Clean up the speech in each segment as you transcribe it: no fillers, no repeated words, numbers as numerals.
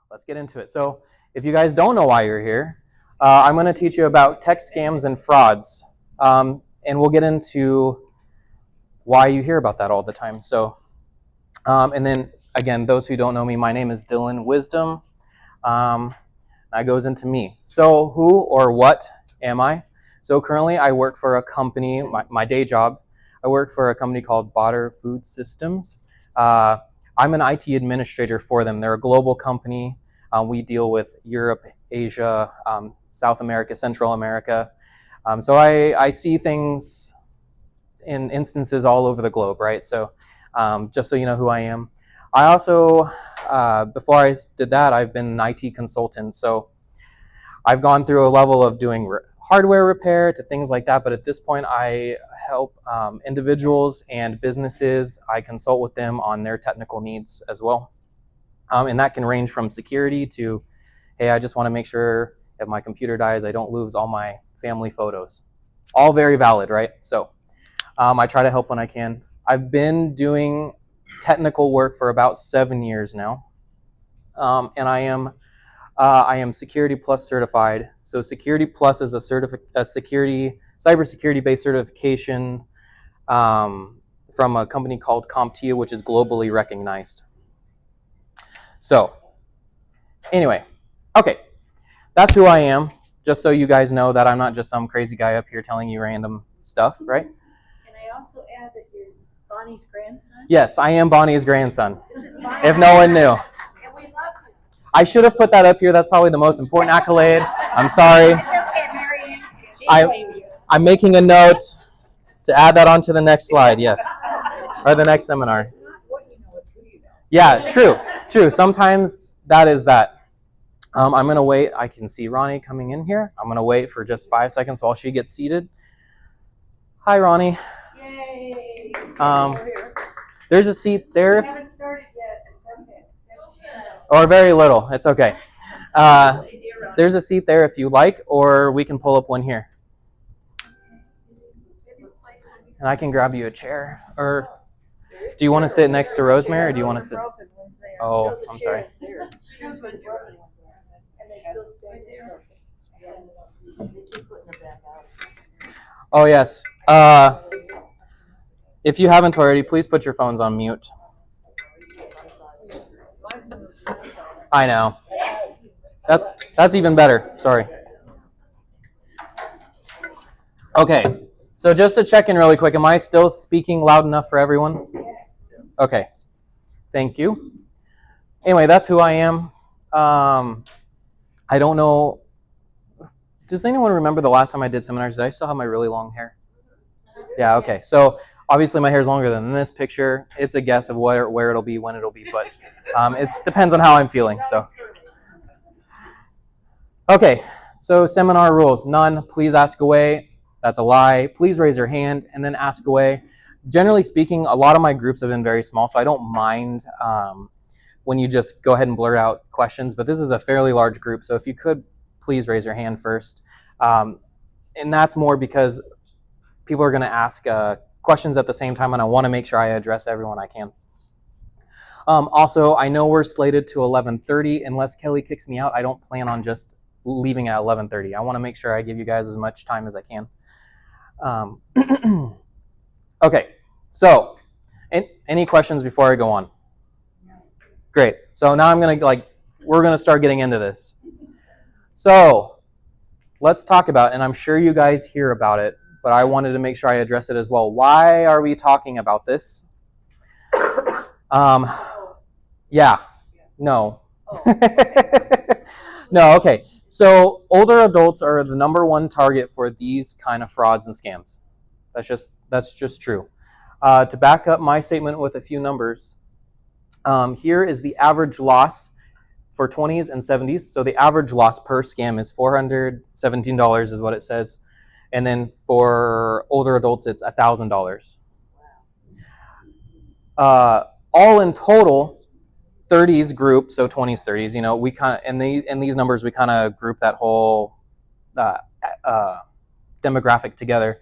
let's get into it. So if you guys don't know why you're here, I'm going to teach you about tech scams and frauds. And we'll get into why you hear about that all the time. So, and then again, those who don't know me, my name is Dylan Wisdom. That goes into me. So who or what am I? So currently I work for a company, my day job, I work for a company called Botter Food Systems. I'm an IT administrator for them. They're a global company. We deal with Europe, Asia, South America, Central America. So I see things in instances all over the globe, right? So just so you know who I am. I also, before I did that, I've been an IT consultant. So I've gone through a level of doing hardware repair to things like that. But at this point, I help individuals and businesses. I consult with them on their technical needs as well. And that can range from security to, hey, I just want to make sure if my computer dies, I don't lose all my family photos. All very valid, right? So I try to help when I can. I've been doing technical work for about 7 years now. And I am Security Plus certified. So Security Plus is a cybersecurity-based certification from a company called CompTIA, which is globally recognized. So anyway, okay, that's who I am. Just so you guys know that I'm not just some crazy guy up here telling you random stuff, right? Can I also add that you're Bonnie's grandson? Yes, I am Bonnie's grandson, if no one knew. And we love you. I should have put that up here. That's probably the most important accolade. I'm sorry. It's okay, Marianne. I'm making a note to add that onto the next slide, yes. Or the next seminar. It's not what you know, it's who you know. Yeah, true. Sometimes that is that. I'm going to wait. I can see Ronnie coming in here. I'm going to wait for just 5 seconds while she gets seated. Hi, Ronnie. Yay. There's a seat there. We haven't started yet. It's okay. Or very little. It's okay. There's a seat there if you like, or we can pull up one here. And I can grab you a chair. Or do you want to sit next to Rosemary, or do you want to sit? Oh, I'm sorry. She knows when you're broken. And they still stay there. They keep putting it back out. Oh, yes. If you haven't already, please put your phones on mute. I know. That's even better. Sorry. Okay. So just to check in really quick, am I still speaking loud enough for everyone? Okay. Thank you. Anyway, that's who I am. I don't know. Does anyone remember the last time I did seminars? Did I still have my really long hair? Yeah, okay. So obviously my hair is longer than this picture. It's a guess of where it'll be, when it'll be, but it depends on how I'm feeling. So, okay. So seminar rules: none. Please ask away. That's a lie. Please raise your hand and then ask away. Generally speaking, a lot of my groups have been very small, so I don't mind when you just go ahead and blurt out questions. But this is a fairly large group, so if you could, please raise your hand first. And that's more because people are going to ask questions at the same time, and I want to make sure I address everyone I can. Also, I know we're slated to 11:30. Unless Kelly kicks me out, I don't plan on just leaving at 11:30. I want to make sure I give you guys as much time as I can. Okay, so any questions before I go on? Great. So now we're going to start getting into this. So let's talk about, and I'm sure you guys hear about it, but I wanted to make sure I address it as well. Why are we talking about this? Yeah, no. No, okay. So older adults are the #1 target for these kind of frauds and scams. That's just true. To back up my statement with a few numbers, here is the average loss for 20s and 70s. So the average loss per scam is $417 is what it says. And then for older adults, it's $1,000. All in total, 30s group, so 20s, 30s, you know, we kind of, in these numbers, we kind of group that whole demographic together.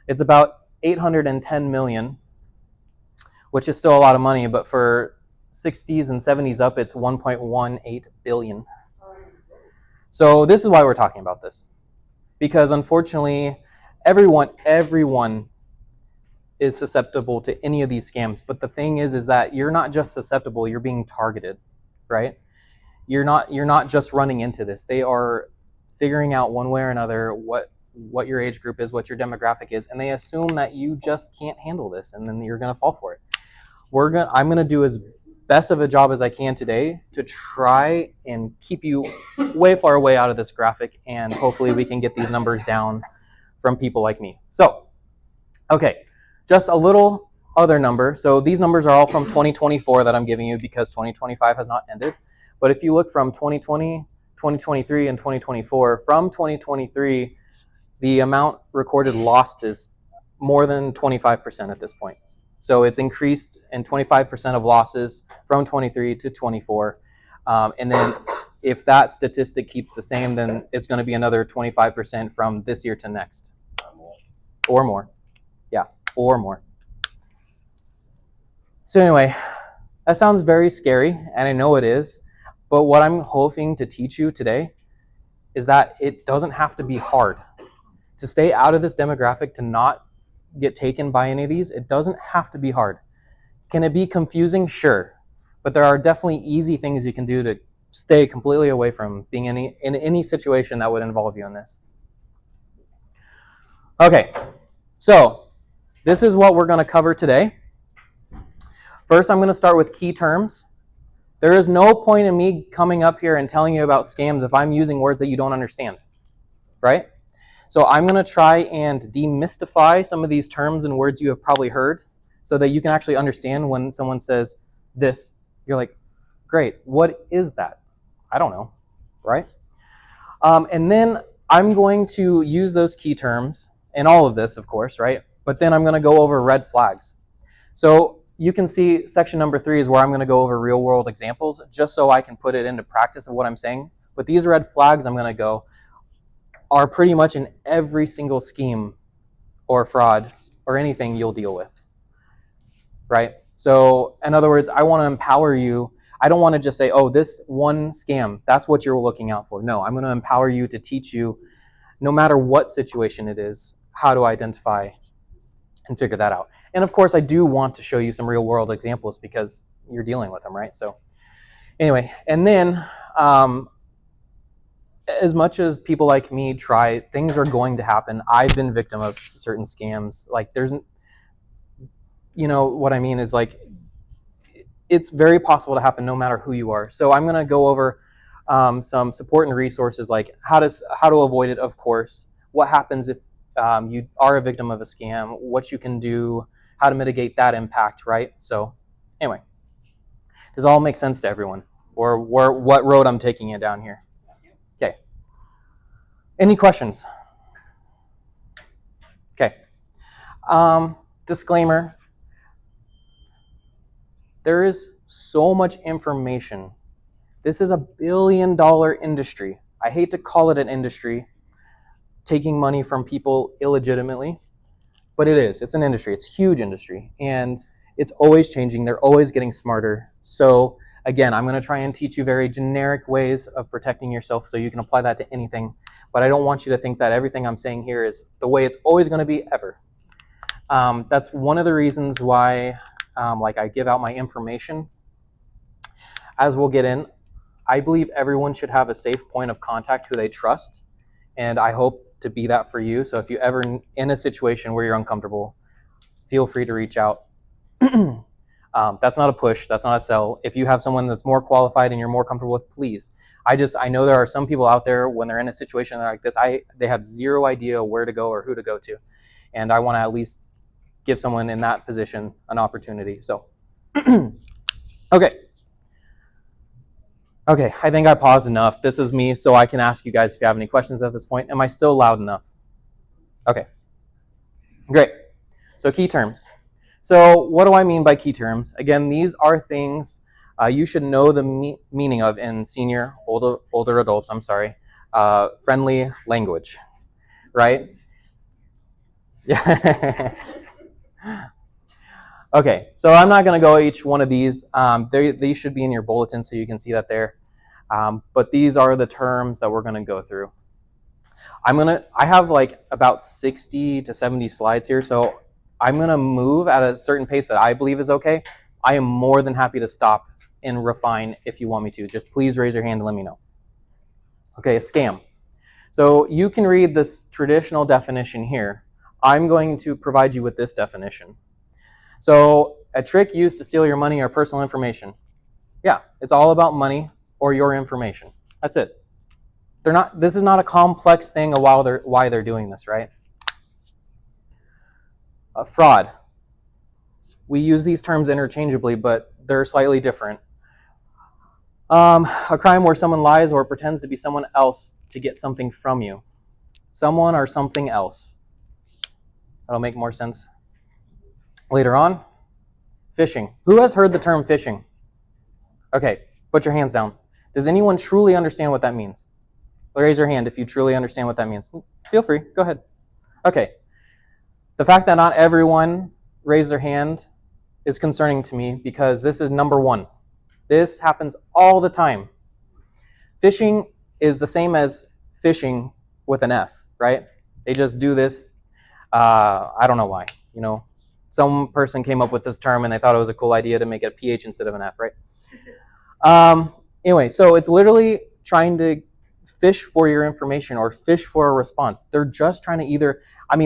It's about 810 million, which is still a lot of money, but for 60s and 70s up, it's 1.18 billion. So this is why we're talking about this. Because unfortunately, everyone is susceptible to any of these scams. But the thing is that you're not just susceptible, you're being targeted, right? You're not just running into this. They are figuring out one way or another what your age group is, what your demographic is, and they assume that you just can't handle this, and then you're going to fall for it. I'm going to do as best of a job as I can today to try and keep you way far away out of this graphic, and hopefully we can get these numbers down from people like me. So, okay, just a little other number. So these numbers are all from 2024 that I'm giving you because 2025 has not ended. But if you look from 2020, 2023, and 2024, from 2023, the amount recorded lost is more than 25% at this point. So it's increased in 25% of losses from 23 to 24. And then if that statistic keeps the same, then it's going to be another 25% from this year to next. Or more. Yeah, or more. So anyway, that sounds very scary, and I know it is. But what I'm hoping to teach you today is that it doesn't have to be hard. To stay out of this demographic, to not get taken by any of these, it doesn't have to be hard. Can it be confusing? Sure. But there are definitely easy things you can do to stay completely away from being in any situation that would involve you in this. Okay, so this is what we're going to cover today. First, I'm going to start with key terms. There is no point in me coming up here and telling you about scams if I'm using words that you don't understand, right? So I'm going to try and demystify some of these terms and words you have probably heard so that you can actually understand when someone says this. You're like, great, what is that? I don't know, right? And then I'm going to use those key terms in all of this, of course, right? But then I'm going to go over red flags. So you can see section number 3 is where I'm going to go over real world examples just so I can put it into practice of what I'm saying. But these red flags I'm going to go are pretty much in every single scheme or fraud or anything you'll deal with, right? So in other words, I want to empower you. I don't want to just say, oh, this one scam, that's what you're looking out for. No, I'm going to empower you to teach you, no matter what situation it is, how to identify and figure that out. And of course, I do want to show you some real world examples because you're dealing with them, right? So anyway, and then as much as people like me try, things are going to happen. I've been victim of certain scams. Like there's, you know, what I mean is like, it's very possible to happen no matter who you are. So I'm going to go over some support and resources like how to avoid it, of course, what happens if you are a victim of a scam, what you can do, how to mitigate that impact, right? So anyway, does it all make sense to everyone? Or what road I'm taking you down here? Okay. Any questions? Okay. Disclaimer. There is so much information. This is a billion-dollar industry. I hate to call it an industry, taking money from people illegitimately, but it is. It's an industry. It's a huge industry, and it's always changing. They're always getting smarter. So again, I'm going to try and teach you very generic ways of protecting yourself so you can apply that to anything, but I don't want you to think that everything I'm saying here is the way it's always going to be ever. That's one of the reasons why like I give out my information. As we'll get in, I believe everyone should have a safe point of contact who they trust, and I hope to be that for you. So if you ever in a situation where you're uncomfortable, feel free to reach out. That's not a push. That's not a sell. If you have someone that's more qualified and you're more comfortable with, please. I know there are some people out there when they're in a situation like this, they have zero idea where to go or who to go to, and I want to at least give someone in that position an opportunity. So, okay. Okay, I think I paused enough. This is me, so I can ask you guys if you have any questions at this point. Am I still loud enough? Okay, great. So key terms. So what do I mean by key terms? Again, these are things you should know the meaning of in senior, older adults, friendly language, right? Yeah. Okay, so I'm not going to go each one of these. They should be in your bulletin so you can see that there. But these are the terms that we're going to go through. I have like about 60 to 70 slides here, so I'm going to move at a certain pace that I believe is okay. I am more than happy to stop and refine if you want me to. Just please raise your hand and let me know. Okay, a scam. So you can read this traditional definition here. I'm going to provide you with this definition. So a trick used to steal your money or personal information. Yeah, it's all about money or your information. That's it. This is not a complex thing of why they're doing this, right? Fraud. We use these terms interchangeably, but they're slightly different. A crime where someone lies or pretends to be someone else to get something from you. Someone or something else. That'll make more sense later on. Phishing. Who has heard the term phishing? Okay, put your hands down. Does anyone truly understand what that means? Raise your hand if you truly understand what that means. Feel free, go ahead. Okay. The fact that not everyone raised their hand is concerning to me because this is number one. This happens all the time. Phishing is the same as fishing with an F, right? They just do this. I don't know why. You know, some person came up with this term and they thought it was a cool idea to make it a PH instead of an F, right? Anyway, so it's literally trying to fish for your information or fish for a response. They're just trying to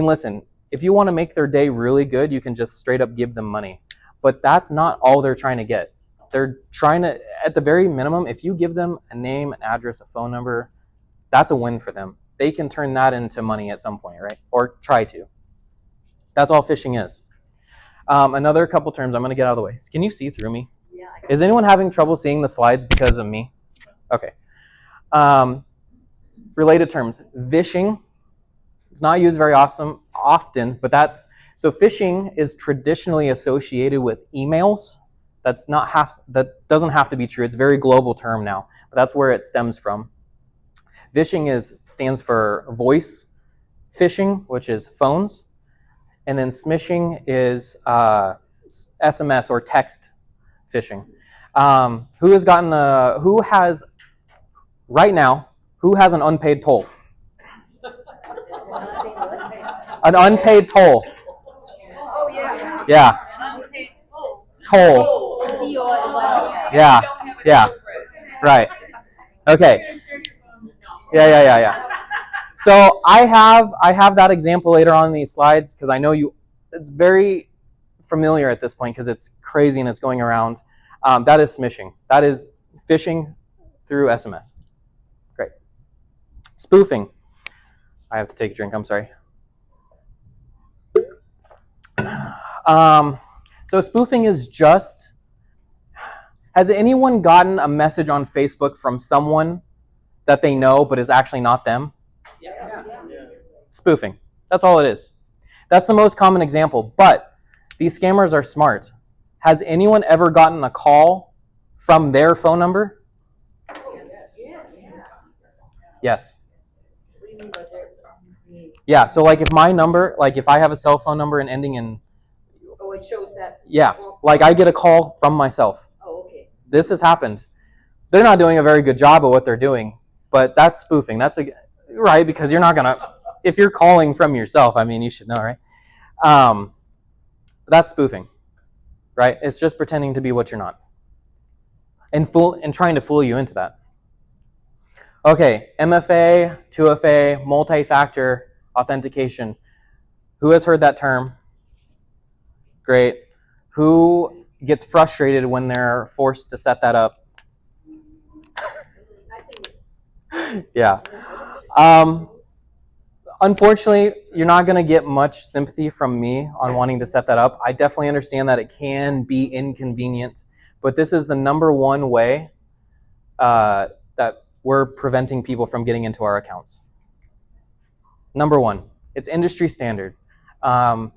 listen, if you want to make their day really good, you can just straight up give them money. But that's not all they're trying to get. They're trying to, at the very minimum, if you give them a name, an address, a phone number, that's a win for them. They can turn that into money at some point, right? Or try to. That's all phishing is. Another couple terms I'm going to get out of the way. Can you see through me? Yeah. Is anyone having trouble seeing the slides because of me? Okay. Related terms. Vishing. It's not used very often, but so phishing is traditionally associated with emails. That doesn't have to be true. It's a very global term now, but that's where it stems from. Vishing stands for voice phishing, which is phones, and then smishing is SMS or text phishing. Who has an unpaid toll? An unpaid toll. Oh, yeah. Yeah. Toll. Yeah. Yeah. Right. Okay. Yeah. So I have that example later on in these slides because I know it's very familiar at this point because it's crazy and it's going around. That is smishing. That is phishing through SMS. Great. Spoofing. I have to take a drink, I'm sorry. So spoofing is has anyone gotten a message on Facebook from someone that they know but is actually not them? Yeah. Spoofing. That's all it is. That's the most common example, but these scammers are smart. Has anyone ever gotten a call from their phone number? Yes. Yeah, so like if I have a cell phone number and ending in... Oh, it shows that. Yeah, like I get a call from myself. Oh, okay. This has happened. They're not doing a very good job of what they're doing, but that's spoofing. Right, because you're not going to... If you're calling from yourself, you should know, right? That's spoofing, right? It's just pretending to be what you're not. And trying to fool you into that. Okay, MFA, 2FA, multi-factor authentication. Who has heard that term? Great. Who gets frustrated when they're forced to set that up? Yeah. Unfortunately, you're not going to get much sympathy from me on wanting to set that up. I definitely understand that it can be inconvenient, but this is the number one way that we're preventing people from getting into our accounts. Number one, it's industry standard. And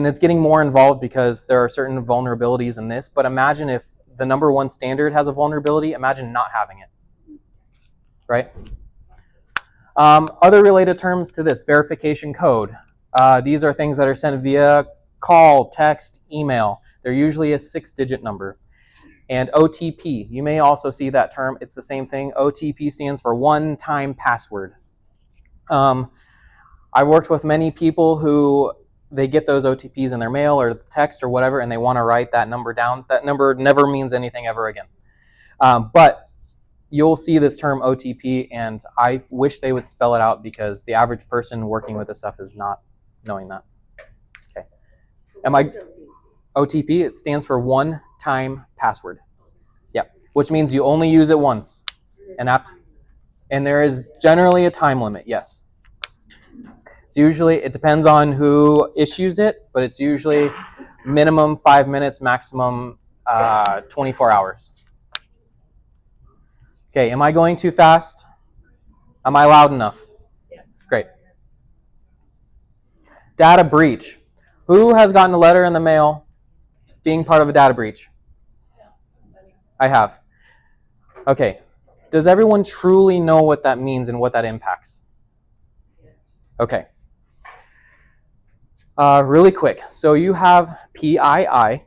it's getting more involved because there are certain vulnerabilities in this, but imagine if the number one standard has a vulnerability, imagine not having it, right? Other related terms to this, verification code. These are things that are sent via call, text, email. They're usually a 6-digit number. And OTP, you may also see that term. It's the same thing. OTP stands for one-time password. I worked with many people who they get those OTPs in their mail or text or whatever, and they want to write that number down. That number never means anything ever again. But you'll see this term OTP, and I wish they would spell it out because the average person working with this stuff is not knowing that. Okay. OTP, it stands for one-time password. Yeah, which means you only use it once. And there is generally a time limit, yes. It's usually, it depends on who issues it, but it's usually minimum 5 minutes, maximum 24 hours. Okay, am I going too fast? Am I loud enough? Yes. Great. Data breach. Who has gotten a letter in the mail being part of a data breach? I have. Okay. Does everyone truly know what that means and what that impacts? Okay. Really quick. So you have PII.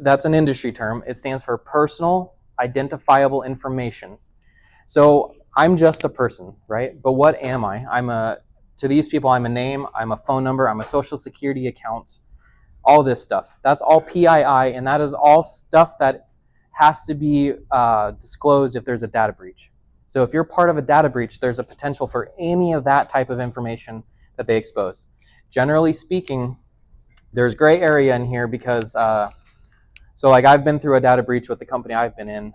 That's an industry term. It stands for Personal Identifiable Information. So I'm just a person, right? But what am I? To these people, I'm a name, I'm a phone number, I'm a social security account, all this stuff. That's all PII, and that is all stuff that has to be disclosed if there's a data breach. So if you're part of a data breach, there's a potential for any of that type of information that they expose. Generally speaking, there's gray area in here because, so like I've been through a data breach with the company I've been in.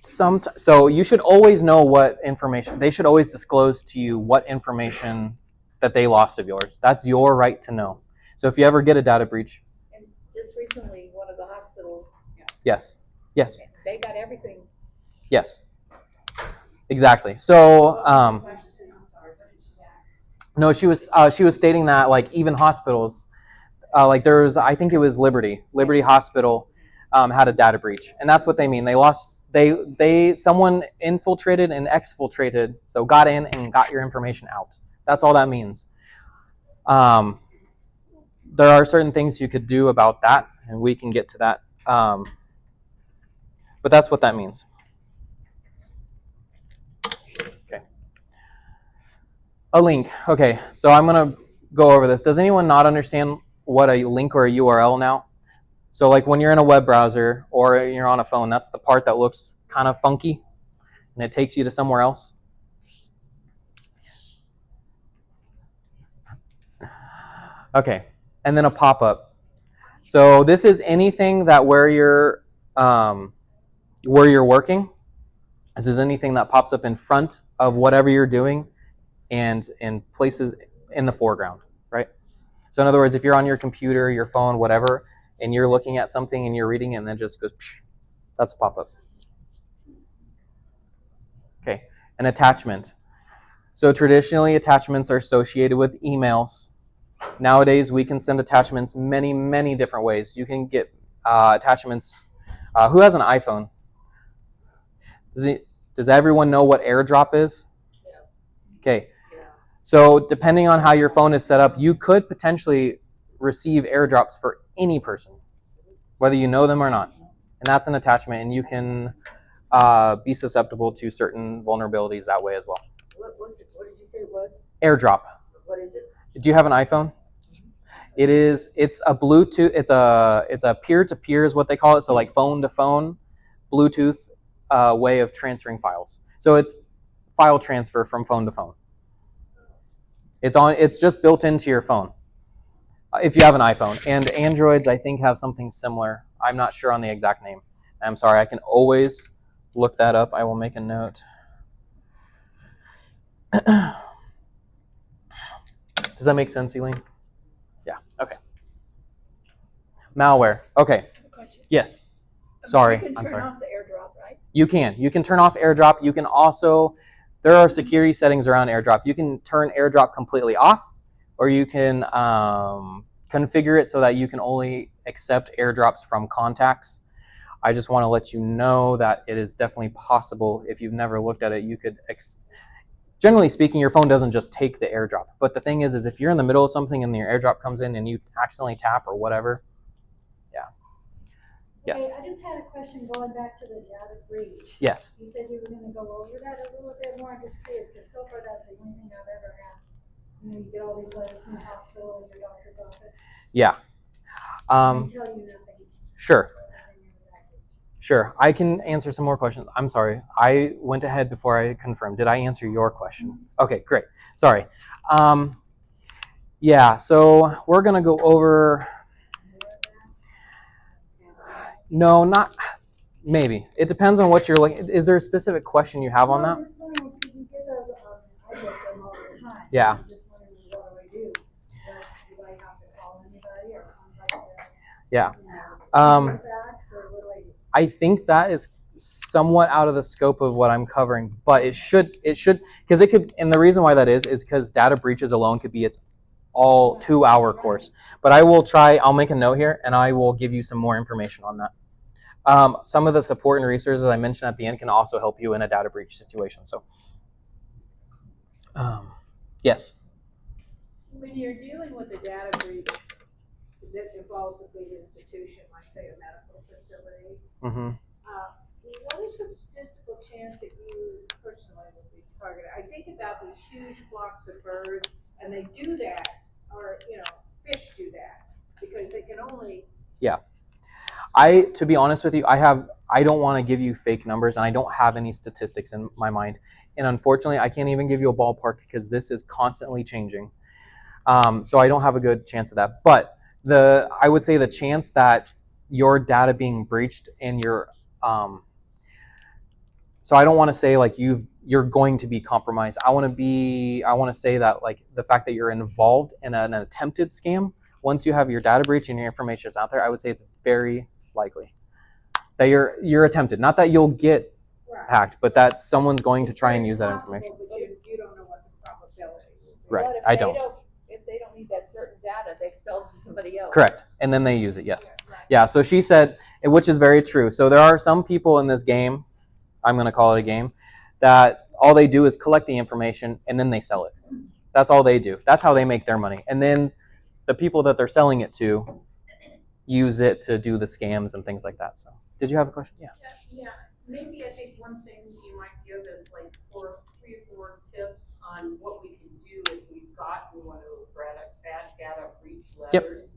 So you should always know what information, they should always disclose to you what information that they lost of yours. That's your right to know. So if you ever get a data breach. And just recently, one of the hospitals. Yes. Yes. They got everything. Yes. Exactly. So, no, she was stating that like even hospitals, like there was, I think it was Liberty Hospital, had a data breach, and that's what they mean. They lost. Someone infiltrated and exfiltrated, so got in and got your information out. That's all that means. There are certain things you could do about that, and we can get to that. But that's what that means. Okay. A link. Okay, so I'm gonna go over this. Does anyone not understand what a link or a URL now? So like when you're in a web browser or you're on a phone, that's the part that looks kind of funky and it takes you to somewhere else. Okay, and then a pop-up. So this is anything that where you're working. This is anything that pops up in front of whatever you're doing and in places in the foreground, right? So in other words, if you're on your computer, your phone, whatever, and you're looking at something and you're reading it and then it just goes, psh, that's a pop-up. Okay, an attachment. So traditionally, attachments are associated with emails. Nowadays, we can send attachments many, many different ways. You can get attachments. Who has an iPhone? Does everyone know what AirDrop is? Yes. Okay, so depending on how your phone is set up, you could potentially receive AirDrops for any person, whether you know them or not. And that's an attachment, and you can be susceptible to certain vulnerabilities that way as well. What was it? What did you say it was? AirDrop. What is it? Do you have an iPhone? It's a Bluetooth, it's a peer-to-peer is what they call it, so like phone-to-phone Bluetooth way of transferring files. So it's file transfer from phone to phone. It's just built into your phone. If you have an iPhone. And Androids, I think, have something similar. I'm not sure on the exact name. I'm sorry, I can always look that up. I will make a note. Does that make sense, Elaine? Yeah, okay. Malware. Okay. Question. Yes. Sorry, You can I'm sorry. turn off the AirDrop, right? You can turn off AirDrop. You can also, there are security settings around AirDrop. You can turn AirDrop completely off, or you can configure it so that you can only accept AirDrops from contacts. I just want to let you know that it is definitely possible. If you've never looked at it, you could generally speaking, your phone doesn't just take the airdrop. But the thing is if you're in the middle of something and your airdrop comes in and you accidentally tap or whatever, yeah. Yes. Okay, I just had a question going back to the data breach. Yes. You said you were gonna go over that a little bit more. I'm just curious, because so far that's the only thing I've ever had. You know, you get all these letters from the hospital and your doctor's office. Yeah. They tell you nothing. Sure. Sure. I can answer some more questions. I'm sorry. I went ahead before I confirmed. Did I answer your question? Okay, great. Sorry. Yeah, so we're going to go over... No, not... Maybe. It depends on what you're looking... Is there a specific question you have on that? I get them all the time. Yeah. I'm just wondering, what do? Do I have to call anybody or contact them? Yeah. Fax, or what do I do? I think that is somewhat out of the scope of what I'm covering, but it should, because it could, and the reason why that is because data breaches alone could be its all 2-hour course. But I'll make a note here and I will give you some more information on that. Some of the support and resources I mentioned at the end can also help you in a data breach situation. So, yes. When you're dealing with a data breach that involves a big institution, like say a medical facility, Mm-hmm. what is the statistical chance that you personally would be targeted? I think about these huge flocks of birds, and they do that, or fish do that, because they can only. Yeah. To be honest with you, I don't want to give you fake numbers, and I don't have any statistics in my mind. And unfortunately, I can't even give you a ballpark because this is constantly changing. So I don't have a good chance of that. But I would say the chance that your data being breached and your so I don't want to say like you're going to be compromised. I want to say that like the fact that you're involved in an attempted scam, once you have your data breach and your information is out there, I would say it's very likely that you're attempted. Not that you'll get hacked, but that someone's going to try and use that information. But you don't know what the probability will be. Right. But if I they don't. If they don't need that certain data, they sell it to somebody else. Correct. And then they use it, yes. Yeah, so she said, which is very true. So there are some people in this game, I'm going to call it a game, that all they do is collect the information and then they sell it. That's all they do. That's how they make their money. And then the people that they're selling it to use it to do the scams and things like that. So, did you have a question? Yeah. Yeah, maybe I think one thing you might give us like 3 or 4 tips on what we can do if we've gotten one of those bad data breach letters.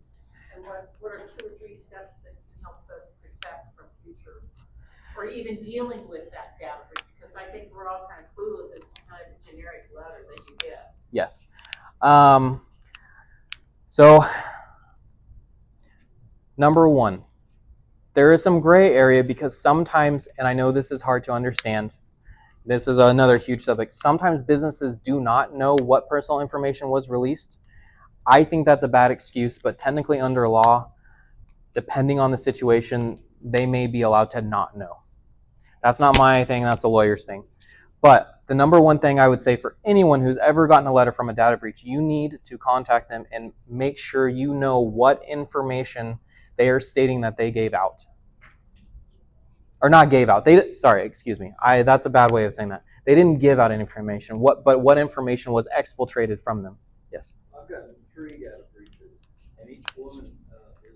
And what are 2 or 3 steps that can help us protect from future, or even dealing with that data breach? Because I think we're all kind of clueless. It's kind of a generic letter that you get. Yes. So, number 1, there is some gray area because sometimes, and I know this is hard to understand, this is another huge subject. Sometimes businesses do not know what personal information was released. I think that's a bad excuse, but technically under law, depending on the situation, they may be allowed to not know. That's not my thing, that's a lawyer's thing. But the number 1 thing I would say for anyone who's ever gotten a letter from a data breach, you need to contact them and make sure you know what information they are stating that they gave out. Or not gave out. That's a bad way of saying that. They didn't give out any information. But what information was exfiltrated from them? Yes. I've gotten 3 data breaches, and each one is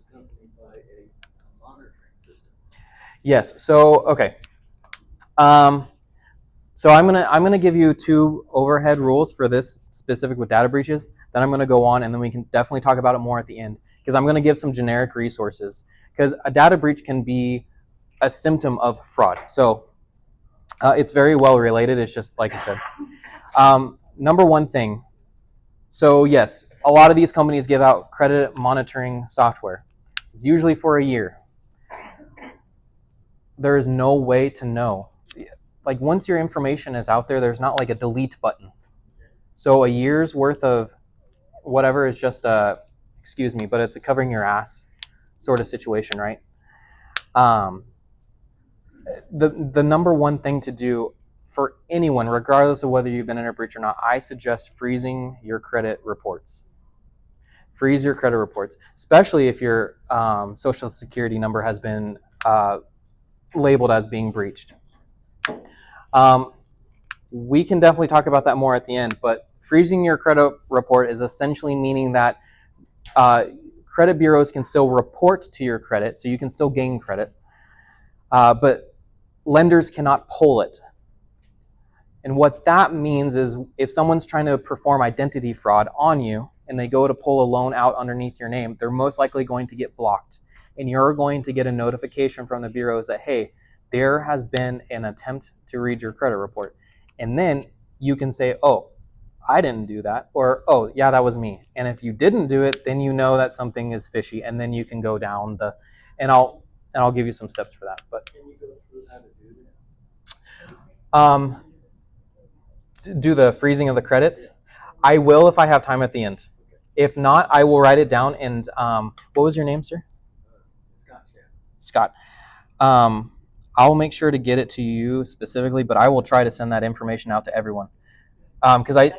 accompanied by a monitoring system. Yes. So okay. So I'm gonna give you 2 overhead rules for this specific with data breaches. Then I'm gonna go on, and then we can definitely talk about it more at the end because I'm gonna give some generic resources because a data breach can be a symptom of fraud. So it's very well related. It's just like I said. Number 1 thing. So yes, a lot of these companies give out credit monitoring software. It's usually for a year. There is no way to know. Like once your information is out there, there's not like a delete button. So a year's worth of whatever is just excuse me, but it's a covering your ass sort of situation, right? The number 1 thing to do for anyone, regardless of whether you've been in a breach or not, I suggest freezing your credit reports. Freeze your credit reports, especially if your social security number has been labeled as being breached. We can definitely talk about that more at the end, but freezing your credit report is essentially meaning that credit bureaus can still report to your credit, so you can still gain credit, but lenders cannot pull it. And what that means is if someone's trying to perform identity fraud on you and they go to pull a loan out underneath your name, they're most likely going to get blocked. And you're going to get a notification from the bureaus that, hey, there has been an attempt to read your credit report. And then you can say, oh, I didn't do that, or oh, yeah, that was me. And if you didn't do it, then you know that something is fishy, and then you can go down the, and I'll give you some steps for that. But Can you go through how to do that? do the freezing of the credits. I will if I have time at the end. If not, I will write it down. And what was your name, sir? Scott, Scott. I'll make sure to get it to you specifically, but I will try to send that information out to everyone. Because I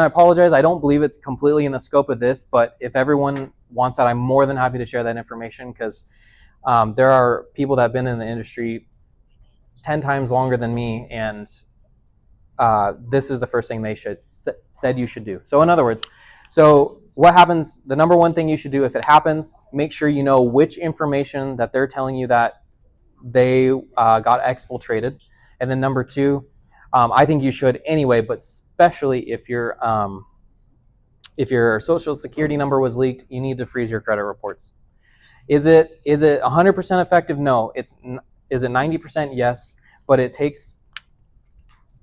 apologize. I don't believe it's completely in the scope of this, but if everyone wants that, I'm more than happy to share that information because there are people that have been in the industry 10 times longer than me, and this is the first thing they said you should do. So in other words, so what happens, the number one thing you should do if it happens, make sure you know which information that they're telling you that they got exfiltrated. And then number two, I think you should anyway, but especially if your social security number was leaked, you need to freeze your credit reports. Is it 100% effective? No. Is it 90%? Yes, but it takes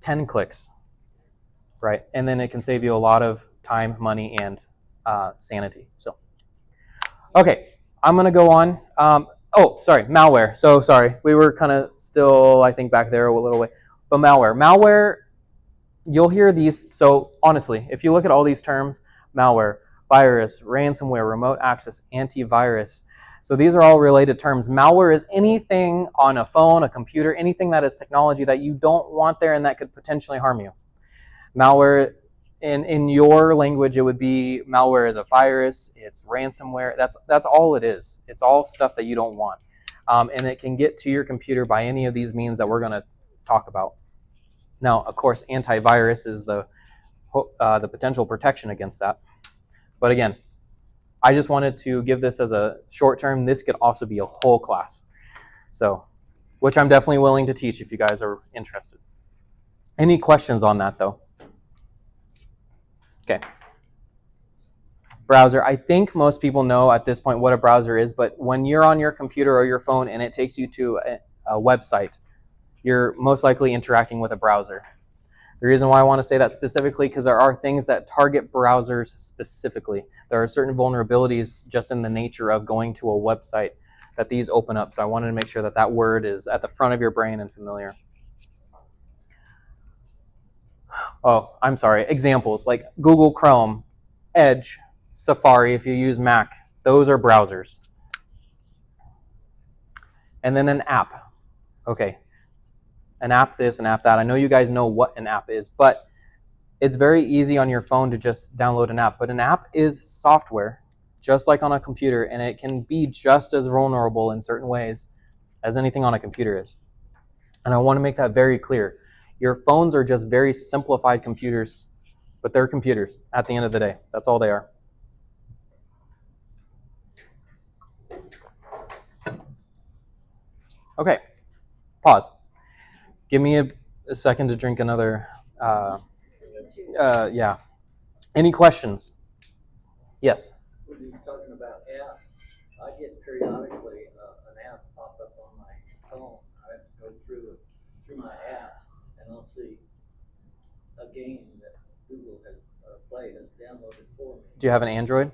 10 clicks, right? And then it can save you a lot of time, money, and sanity. So, okay, I'm gonna go on. Oh, sorry, malware. So sorry, we were kind of still, I think, back there a little way. But malware, you'll hear these. So honestly, if you look at all these terms, malware, virus, ransomware, remote access, antivirus. So these are all related terms. Malware is anything on a phone, a computer, anything that is technology that you don't want there and that could potentially harm you. Malware, in your language, it would be malware is a virus, it's ransomware. That's all it is. It's all stuff that you don't want. And it can get to your computer by any of these means that we're going to talk about. Now, of course, antivirus is the potential protection against that. But again, I just wanted to give this as a short term. This could also be a whole class. So, which I'm definitely willing to teach if you guys are interested. Any questions on that though? Okay. Browser. I think most people know at this point what a browser is, but when you're on your computer or your phone and it takes you to a website, you're most likely interacting with a browser. The reason why I want to say that specifically because there are things that target browsers specifically. There are certain vulnerabilities just in the nature of going to a website that these open up. So I wanted to make sure that that word is at the front of your brain and familiar. Oh, I'm sorry. Examples like Google Chrome, Edge, Safari if you use Mac. Those are browsers. And then an app. Okay. An app this, an app that. I know you guys know what an app is, but it's very easy on your phone to just download an app. But an app is software, just like on a computer, and it can be just as vulnerable in certain ways as anything on a computer is. And I want to make that very clear. Your phones are just very simplified computers, but they're computers at the end of the day. That's all they are. Okay, pause. Give me a second to drink another. Yeah. Any questions? Yes. when you're talking about apps, I get periodically an app pop up on my phone. I have to go through my app and I'll see a game that Google has downloaded for me. Do you have an Android?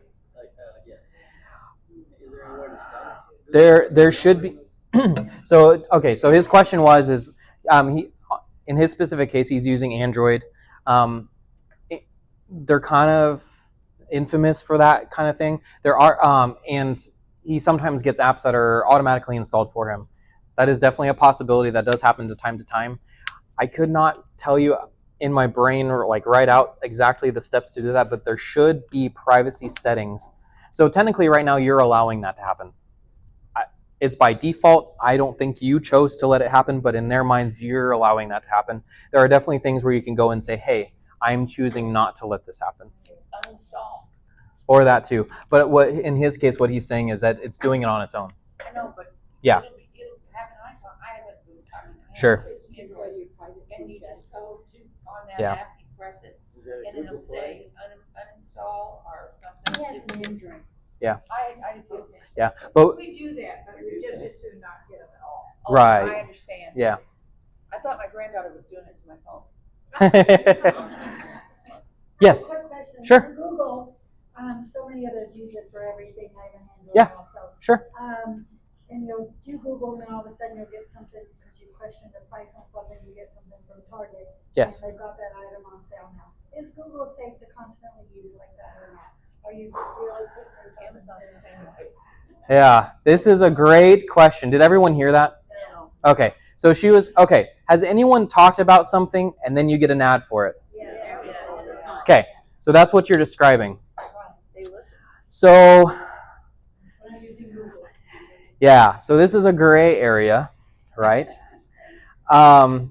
Yeah. Is there a way to stop it? There should be. So okay. So his question was he in his specific case he's using Android. They're kind of infamous for that kind of thing. There are and he sometimes gets apps that are automatically installed for him. That is definitely a possibility that does happen to time. I could not tell you in my brain or like write out exactly the steps to do that, but there should be privacy settings. So technically right now you're allowing that to happen. It's by default. I don't think you chose to let it happen, but in their minds, you're allowing that to happen. There are definitely things where you can go and say, hey, I'm choosing not to let this happen. Uninstall. Or that too. But what in his case, what he's saying is that it's doing it on its own. I know, but. Yeah. It'll have an iPhone. I haven't, I mean, I have Sure. Android, and you just go to, on that Yeah. app, you press it, Is that a and it'll Google Play? say uninstall or something. He has Just- an Android. I do. But We do that, but we just as soon not get them at all. Oh, Right. I understand. yeah. I thought my granddaughter was doing it to my phone. Yes. Quick question. Sure. For Google, so many others use it for everything, I have an Android Yeah. also. Sure. And you'll do Google, and then all of a sudden you'll get something, because you question the price on something, you get something from Target. Yes. And they've got that item on sale now. Is Google safe to constantly use like that or not? Are you really putting yourself in Amazon is the same way. Yeah. This is a great question. Did everyone hear that? No. Okay. So she was okay. Has anyone talked about something and then you get an ad for it? Yes. All the time. Okay. So that's what you're describing. They listen. So When I'm using Google. yeah. So this is a gray area, right?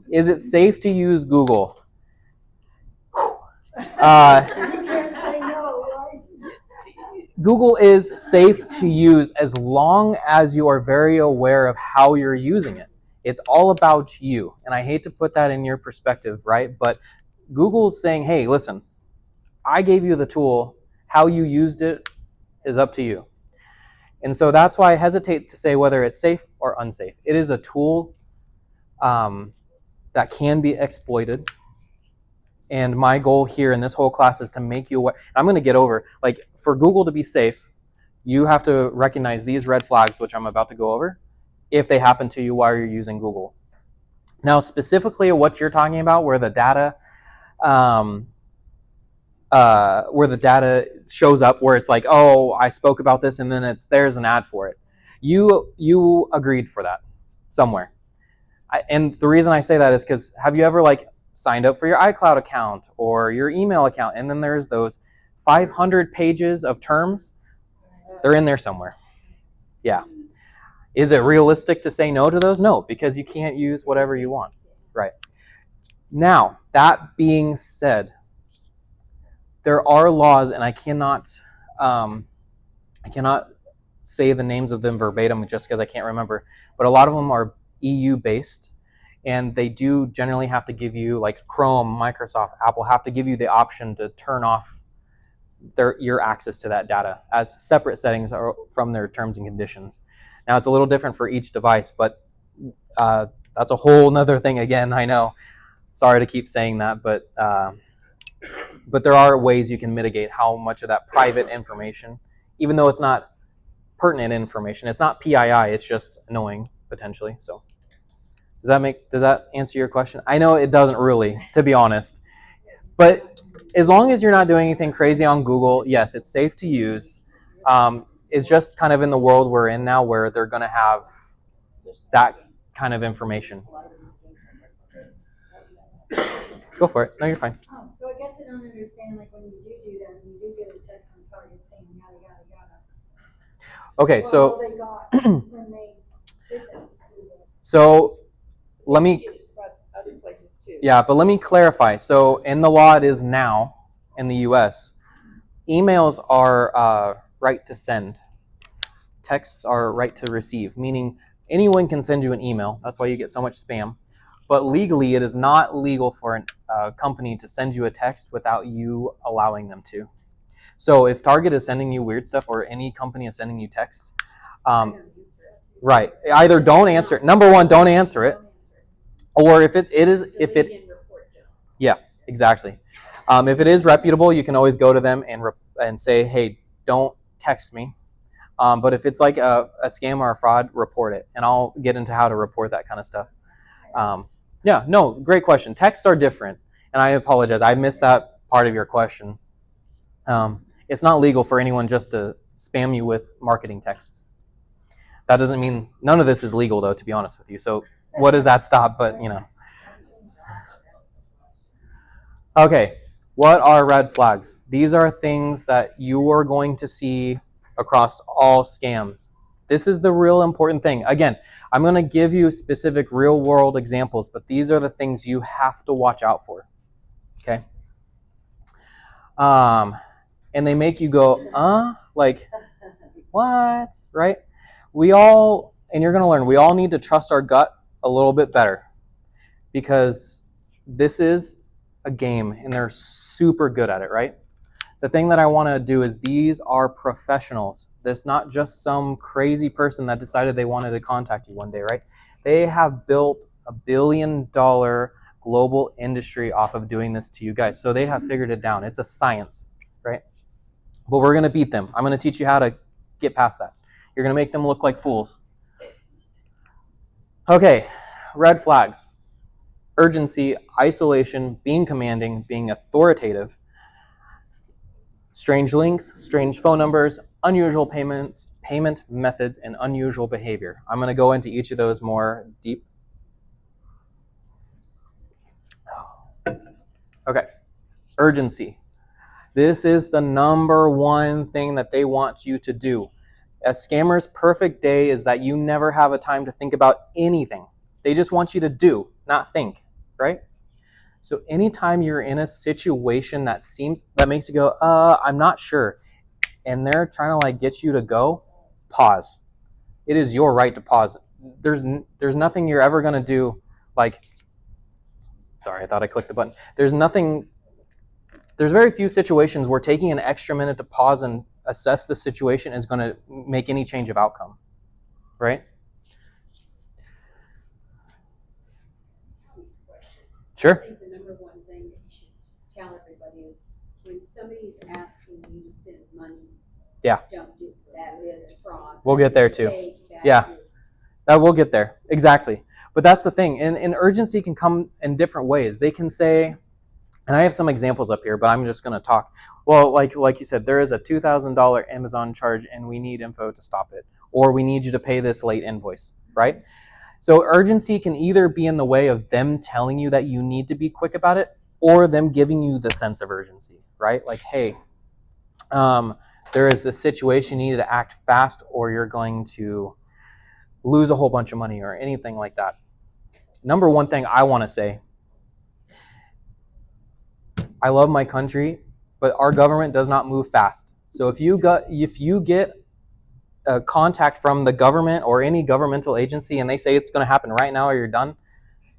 Is it safe to use Google? You can't say no, right? Google is safe to use as long as you are very aware of how you're using it. It's all about you. And I hate to put that in your perspective, right? But Google's saying, hey, listen, I gave you the tool. How you used it is up to you. And so that's why I hesitate to say whether it's safe or unsafe. It is a tool that can be exploited. And my goal here in this whole class is to make you aware. I'm going to get over, like, for Google to be safe, you have to recognize these red flags, which I'm about to go over, if they happen to you while you're using Google. Now, specifically what you're talking about, where the data shows up, where it's like, oh, I spoke about this, and then there's an ad for it. You agreed for that somewhere. And the reason I say that is because have you ever signed up for your iCloud account or your email account, and then there's those 500 pages of terms? They're in there somewhere. Yeah. Is it realistic to say no to those? No, because you can't use whatever you want. Right. Now, that being said, there are laws, and I cannot say the names of them verbatim just because I can't remember, but a lot of them are EU based, and they do generally have to give you, like Chrome, Microsoft, Apple, have to give you the option to turn off your access to that data as separate settings from their terms and conditions. Now, it's a little different for each device, but that's a whole nother thing again, I know. Sorry to keep saying that, but there are ways you can mitigate how much of that private information, even though it's not pertinent information, it's not PII, it's just annoying potentially. So does that answer your question? I know it doesn't really, to be honest, but as long as you're not doing anything crazy on Google, yes, it's safe to use. It's just kind of in the world we're in now where they're going to have that kind of information. Go for it. No, you're fine. So I guess I don't understand, like, when you do that, and you do get a text from Target saying yada, yada, yada. Okay, Well, so all they got when they did that. so let me But other places too. yeah, but let me clarify. So in the law, it is now in the U.S. Emails are right to send. Texts are right to receive, meaning anyone can send you an email. That's why you get so much spam. But legally, it is not legal for a company to send you a text without you allowing them to. So if Target is sending you weird stuff, or any company is sending you texts, right, either don't answer it. Number one, don't answer it. Or if it exactly. If it is reputable, you can always go to them and say, hey, don't text me. But if it's like a scam or a fraud, report it. And I'll get into how to report that kind of stuff. Yeah, no, great question. Texts are different. And I apologize. I missed that part of your question. It's not legal for anyone just to spam you with marketing texts. That doesn't mean none of this is legal, though, to be honest with you. So what does that stop? But, Okay, what are red flags? These are things that you are going to see across all scams. This is the real important thing. Again, I'm going to give you specific real world examples, but these are the things you have to watch out for. Okay? And they make you go, like, what? Right? We all, and you're going to learn, we all need to trust our gut a little bit better because this is a game and they're super good at it, right? The thing that I want to do is these are professionals. This not just some crazy person that decided they wanted to contact you one day, right? They have built $1 billion global industry off of doing this to you guys. So they have figured it down. It's a science, right? But we're going to beat them. I'm going to teach you how to get past that. You're going to make them look like fools. Okay, red flags. Urgency, isolation, being commanding, being authoritative, strange links, strange phone numbers, unusual payments, payment methods, and unusual behavior. I'm going to go into each of those more deep. Okay, urgency. This is the number one thing that they want you to do. A scammer's perfect day is that you never have a time to think about anything. They just want you to do, not think, right? So anytime you're in a situation that makes you go, I'm not sure, and they're trying to like get you to go, pause. It is your right to pause. There's nothing you're ever going to do like, sorry, I thought I clicked the button. There's very few situations where taking an extra minute to pause and assess the situation is going to make any change of outcome, right? Sure. I think the number one thing that you should tell everybody is when somebody's asking you to send money, Yeah. don't do that. Is fraud. We'll get there too. Yeah. That we'll get there. Exactly. But that's the thing. And urgency can come in different ways. They can say, and I have some examples up here, but I'm just going to talk. Well, like you said, there is a $2,000 Amazon charge and we need info to stop it. Or we need you to pay this late invoice, right? So urgency can either be in the way of them telling you that you need to be quick about it or them giving you the sense of urgency, right? Like, hey, there is this situation, you need to act fast or you're going to lose a whole bunch of money or anything like that. Number one thing I want to say, I love my country, but our government does not move fast. So if you get a contact from the government or any governmental agency and they say it's going to happen right now or you're done,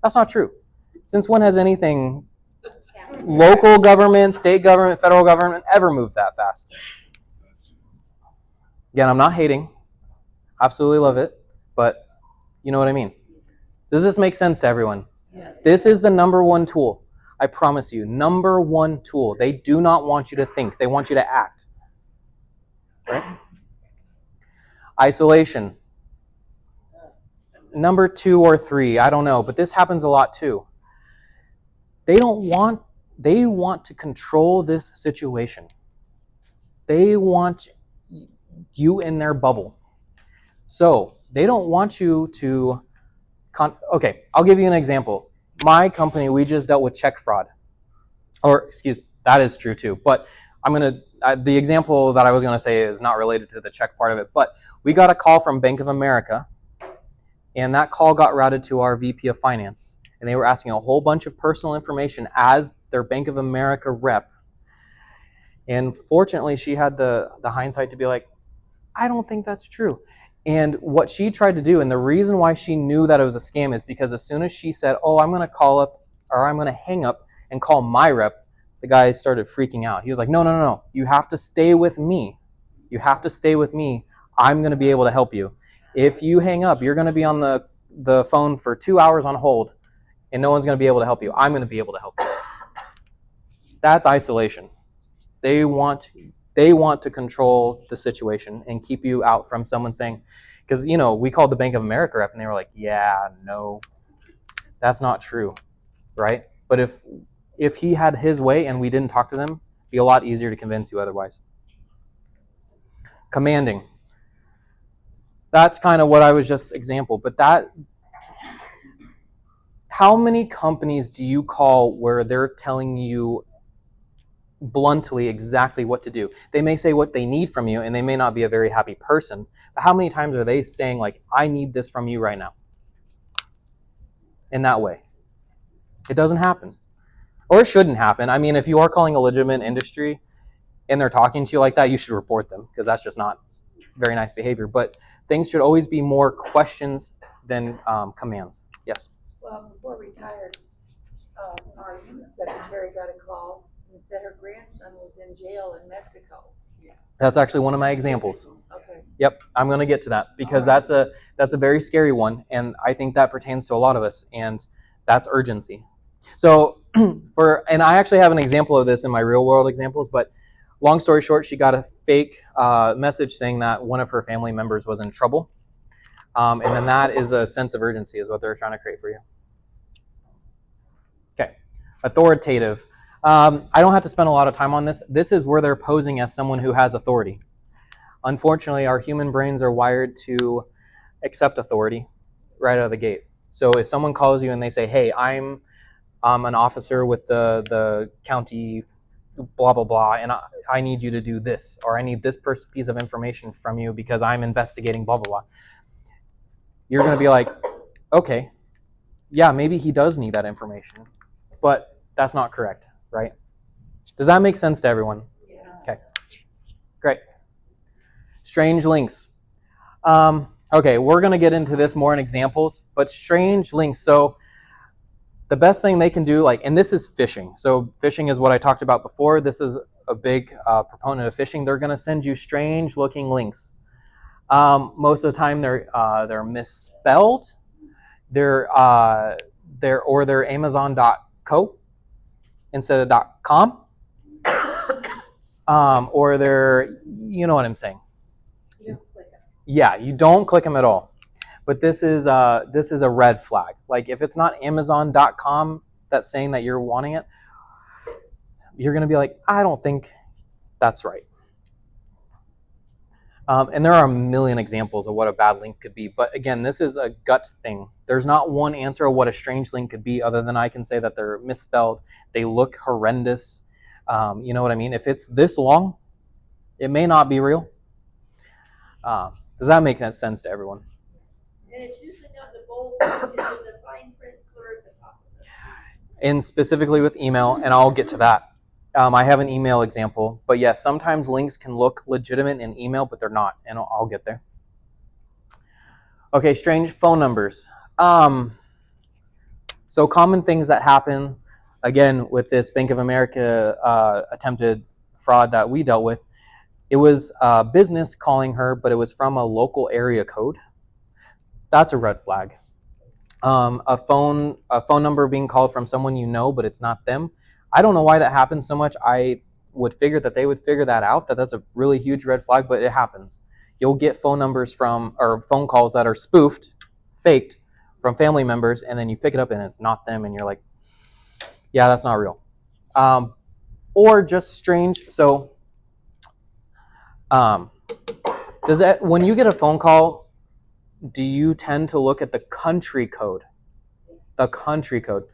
that's not true. Since when has anything, local government, state government, federal government, ever moved that fast? Again, I'm not hating. Absolutely love it. But you know what I mean. Does this make sense to everyone? Yes. This is the number one tool. I promise you, number one tool. They do not want you to think. They want you to act. Right? Isolation. Number 2 or 3, I don't know, but this happens a lot too. They want to control this situation. They want you in their bubble. So they don't want you to, okay, I'll give you an example. My company, we just dealt with check fraud. That is true too. But the example that I was going to say is not related to the check part of it. But we got a call from Bank of America, and that call got routed to our VP of Finance. And they were asking a whole bunch of personal information as their Bank of America rep. And fortunately, she had the hindsight to be like, I don't think that's true. And what she tried to do, and the reason why she knew that it was a scam is because as soon as she said, I'm going to call up, or I'm going to hang up and call my rep, the guy started freaking out. He was like, no. You have to stay with me. You have to stay with me. I'm going to be able to help you. If you hang up, you're going to be on the phone for 2 hours on hold, and no one's going to be able to help you. I'm going to be able to help you. That's isolation. They want to control the situation and keep you out from someone saying, because, we called the Bank of America rep and they were like, yeah, no, that's not true, right? But if he had his way and we didn't talk to them, it'd be a lot easier to convince you otherwise. Commanding. That's kind of what I was just example, but how many companies do you call where they're telling you bluntly exactly what to do. They may say what they need from you, and they may not be a very happy person, but how many times are they saying, like, I need this from you right now? In that way. It doesn't happen. Or it shouldn't happen. I mean, if you are calling a legitimate industry and they're talking to you like that, you should report them, because that's just not very nice behavior. But things should always be more questions than commands. Yes? Well, before we retired, our youth secretary got a call and said her grandson was in jail in Mexico. That's actually one of my examples. Okay. Yep, I'm going to get to that, because that's a very scary one, and I think that pertains to a lot of us, and that's urgency. So and I actually have an example of this in my real world examples, but long story short, she got a fake message saying that one of her family members was in trouble, and then that is a sense of urgency is what they're trying to create for you. Okay, authoritative. I don't have to spend a lot of time on this. This is where they're posing as someone who has authority. Unfortunately, our human brains are wired to accept authority right out of the gate. So if someone calls you and they say, hey, I'm an officer with the county blah, blah, blah, and I need you to do this, or I need this piece of information from you because I'm investigating blah, blah, blah. You're going to be like, okay, yeah, maybe he does need that information, but that's not correct, right? Does that make sense to everyone? Yeah. Okay, great. Strange links. Okay, we're going to get into this more in examples, but strange links. So the best thing they can do, and this is phishing. So phishing is what I talked about before. This is a big proponent of phishing. They're going to send you strange looking links. Most of the time they're misspelled. They're Amazon.co instead of .com. Or they're, you know what I'm saying. You don't click it. Yeah, you don't click them at all. But this is a red flag. Like if it's not Amazon.com that's saying that you're wanting it, you're going to be like, I don't think that's right. And there are a million examples of what a bad link could be. But again, this is a gut thing. There's not one answer of what a strange link could be other than I can say that they're misspelled. They look horrendous. You know what I mean? If it's this long, it may not be real. Does that make sense to everyone? And it's usually not the bold print, it's in the fine print clear at the top of it. And specifically with email, and I'll get to that. I have an email example, but yes, sometimes links can look legitimate in email, but they're not, and I'll get there. Okay, strange phone numbers. So common things that happen, again, with this Bank of America attempted fraud that we dealt with, it was a business calling her, but it was from a local area code. That's a red flag. A phone number being called from someone you know, but it's not them. I don't know why that happens so much. I would figure that they would figure that out, that's a really huge red flag, but it happens. You'll get phone numbers or phone calls that are spoofed, faked, from family members, and then you pick it up and it's not them, and you're like, yeah, that's not real. Or just strange. So when you get a phone call, do you tend to look at the country code? The country code.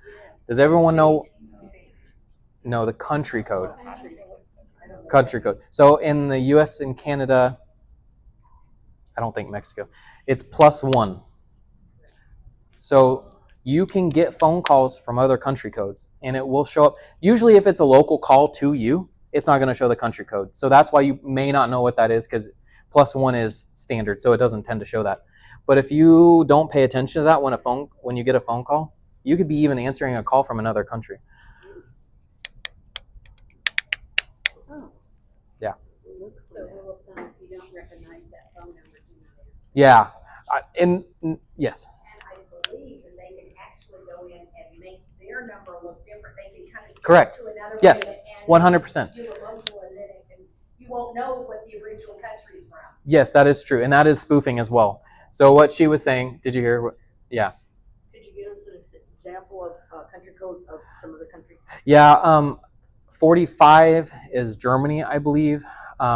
Does everyone know? No, the country code. Country code. So in the US and Canada, I don't think Mexico, it's +1. So you can get phone calls from other country codes and it will show up. Usually if it's a local call to you, it's not going to show the country code. So that's why you may not know what that is, because +1 is standard, so it doesn't tend to show that. But if you don't pay attention to that when you get a phone call, you could be even answering a call from another country. Oh. Yeah. So rule of thumb, if you don't recognize that phone number, do not answer. Yeah. Yes. And I believe that they can actually go in and make their number look different. They can kind of Correct. to another Yes. way and 100%. do a local, and then you won't know what the original country's from. Yes, that is true, and that is spoofing as well. So what she was saying, did you hear? Yeah. Could you give us an example of country code of some other country? Yeah. 45 is Germany, I believe. It's at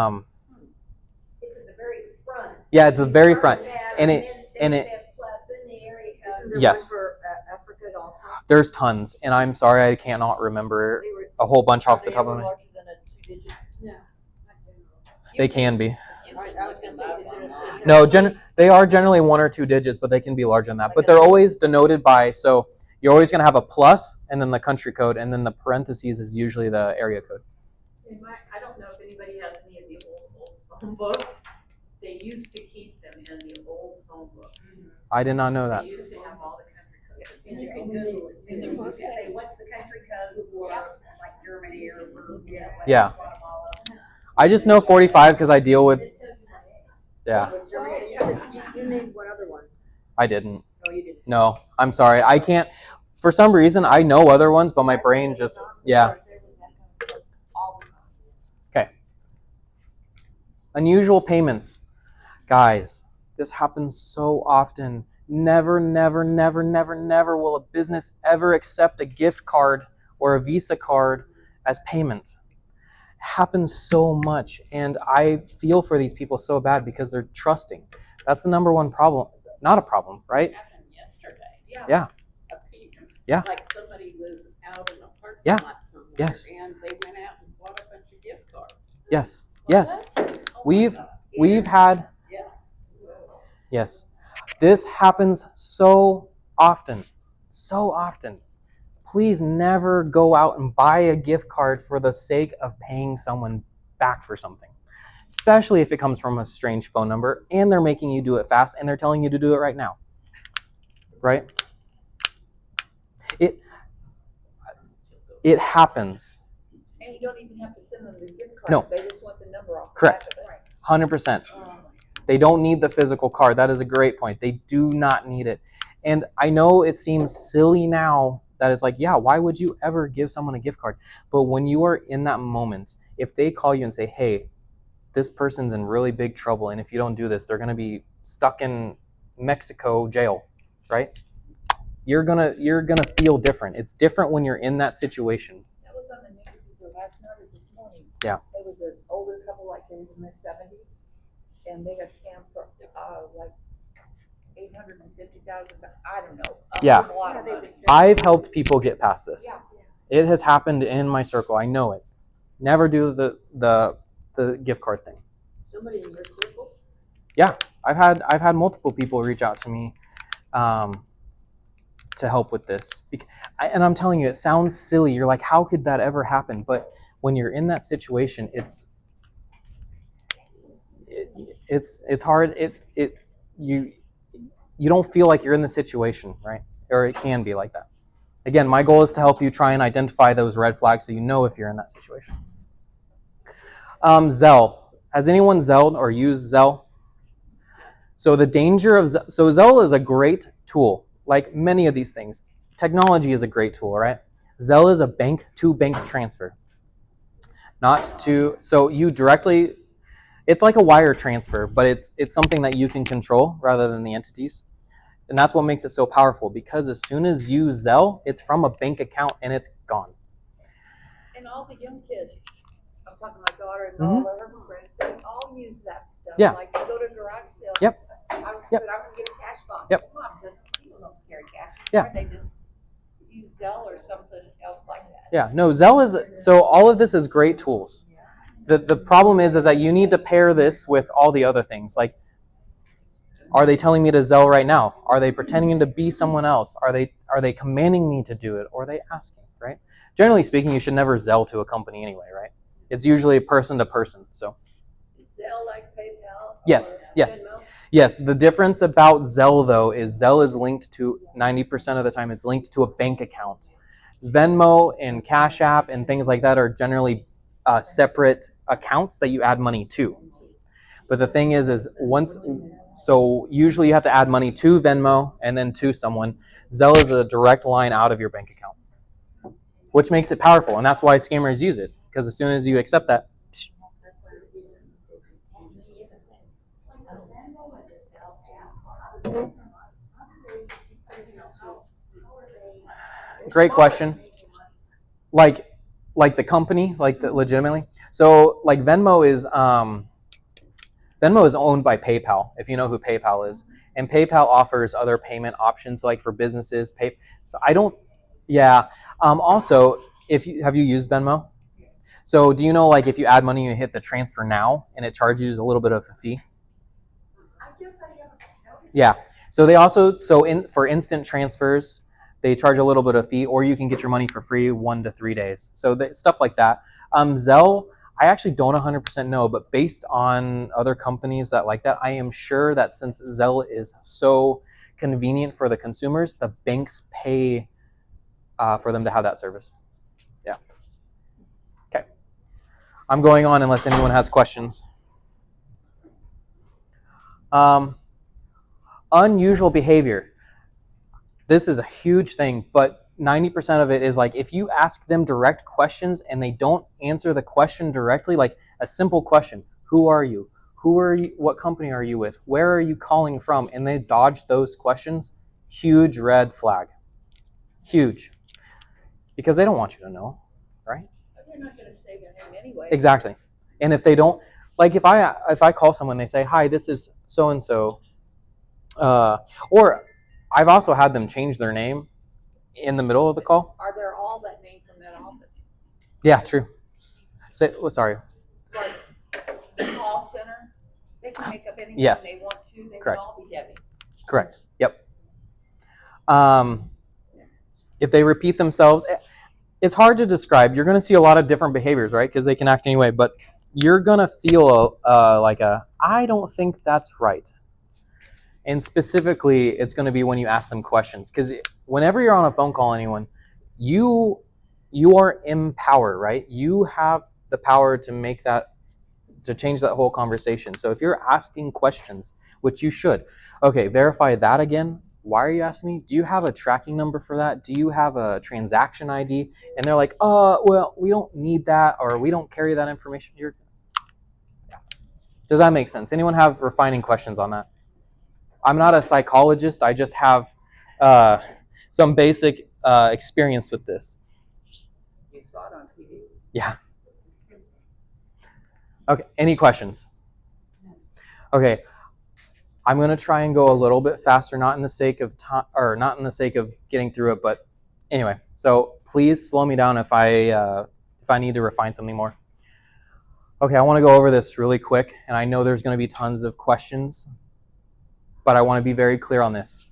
the very front. Yeah, it's the very front, And and then it. says plus, then the area. Isn't there Yes. one for Africa also? There's tons, and I'm sorry I cannot remember a whole bunch off the top of my head. Larger than a They can be. I was gonna say, is it? No, they are generally 1 or 2 digits, but they can be larger than that. But they're always denoted by, so you're always going to have a plus and then the country code, and then the parentheses is usually the area code. I don't know if anybody has any of the old phone books. They used to keep them in the old phone books. I did not know that. They used to have all the country codes. And you can Google it, and then you can say, what's the country code for, like, Germany or for, Yeah. Guatemala? I just know 45 because I deal with, yeah, Germany, you said, you named one other one. I didn't. No, you didn't. No, I'm sorry. I can't, for some reason, I know other ones, but my brain just, yeah. Okay. Unusual payments. Guys, this happens so often. Never, never, never, never, never will a business ever accept a gift card or a Visa card as payment. It happens so much, and I feel for these people so bad because they're trusting. That's the number one problem. Not a problem, right? Happened yesterday. Yeah. A payment. Yeah. Like somebody was out in a parking Yeah. lot somewhere. Yes. And they went out and bought a bunch of gift cards. Yes. Yes. Oh my We've God. we've had Yeah. yes. This happens so often. So often. Please never go out and buy a gift card for the sake of paying someone back for something. Especially if it comes from a strange phone number and they're making you do it fast and they're telling you to do it right now. Right? It happens. And you don't even have to send them the gift card. No. They just want the number off. the Correct. back of it. 100%. They don't need the physical card. That is a great point. They do not need it. And I know it seems silly now that it's like, yeah, why would you ever give someone a gift card? But when you are in that moment, if they call you and say, hey, this person's in really big trouble, and if you don't do this, they're going to be stuck in Mexico jail, right? You're gonna feel different. It's different when you're in that situation. That was on the news either last night or this morning. Yeah. It was an older couple, like they was in their 70s, and they got scammed for like 850,000. I don't know. Yeah. A lot of money. I've helped people get past this. Yeah. It has happened in my circle. I know it. Never do the gift card thing. Somebody in your circle? Yeah, I've had multiple people reach out to me to help with this. And I'm telling you, it sounds silly. You're like, how could that ever happen? But when you're in that situation, it's hard. You don't feel like you're in the situation, right? Or it can be like that. Again, my goal is to help you try and identify those red flags so you know if you're in that situation. Zelle. Has anyone Zelled or used Zelle? So the danger of Zelle is a great tool. Like many of these things, technology is a great tool, right? Zelle is a bank-to-bank transfer. So you directly, it's like a wire transfer, but it's something that you can control rather than the entities. And that's what makes it so powerful, because as soon as you Zelle, it's from a bank account and it's gone. And all the young kids, I'm talking to my daughter and all of her friends, they all use that stuff. Yeah. Like they go to garage sale. Yep. I said, I'm Yep. gonna get a cash box. Yep. Come on, because people don't carry cash. Yeah. They just use Zelle or something else like that. Yeah, no, Zelle is, so all of this is great tools. The problem is that you need to pair this with all the other things. Like, are they telling me to Zelle right now? Are they pretending to be someone else? Are they commanding me to do it? Or are they asking, right? Generally speaking, you should never Zelle to a company anyway, right? It's usually person to person, so. Is Zelle like PayPal? Yes, or yeah. Venmo? Yes, the difference about Zelle, though, is Zelle is linked to, 90% of the time, it's linked to a bank account. Venmo and Cash App and things like that are generally separate accounts that you add money to. But the thing is so usually you have to add money to Venmo and then to someone. Zelle is a direct line out of your bank account, which makes it powerful, and that's why scammers use it, because as soon as you accept that, great question. Like the company, legitimately. So like Venmo is owned by PayPal, if you know who PayPal is, and PayPal offers other payment options like for businesses. Also, have you used Venmo? So do you know, like, if you add money, you hit the transfer now, and it charges a little bit of a fee? I guess I haven't noticed. Yeah. So they also, for instant transfers, they charge a little bit of fee, or you can get your money for free 1 to 3 days. So stuff like that. Zelle, I actually don't 100% know, but based on other companies that like that, I am sure that since Zelle is so convenient for the consumers, the banks pay for them to have that service. Yeah. Okay. I'm going on unless anyone has questions. Unusual behavior. This is a huge thing, but 90% of it is like if you ask them direct questions and they don't answer the question directly, like a simple question, who are you? Who are you? What company are you with? Where are you calling from? And they dodge those questions, huge red flag. Huge. Because they don't want you to know, right? But they're not gonna say their name anyway. Exactly. And if they don't, like if I call someone, they say, hi, this is so-and-so, or I've also had them change their name in the middle of the call. Are there all that name from that office? Yeah, true. Sorry. Like the call center, they can make up anything Yes. they want to, they Correct. can all be Debbie. Correct. Yep. If they repeat themselves, it's hard to describe. You're going to see a lot of different behaviors, right? Because they can act any way, but you're going to feel I don't think that's right. And specifically, it's going to be when you ask them questions. Because whenever you're on a phone call, anyone, you are in power, right? You have the power to change that whole conversation. So if you're asking questions, which you should, okay, verify that again. Why are you asking me? Do you have a tracking number for that? Do you have a transaction ID? And they're like, well, we don't need that, or we don't carry that information. Does that make sense? Anyone have refining questions on that? I'm not a psychologist. I just have some basic experience with this. You saw it on TV. Yeah. Okay, any questions? Okay, I'm going to try and go a little bit faster, not in the sake of time, or not in the sake of getting through it, but anyway, so please slow me down if I need to refine something more. Okay, I want to go over this really quick, and I know there's going to be tons of questions, but I want to be very clear on this.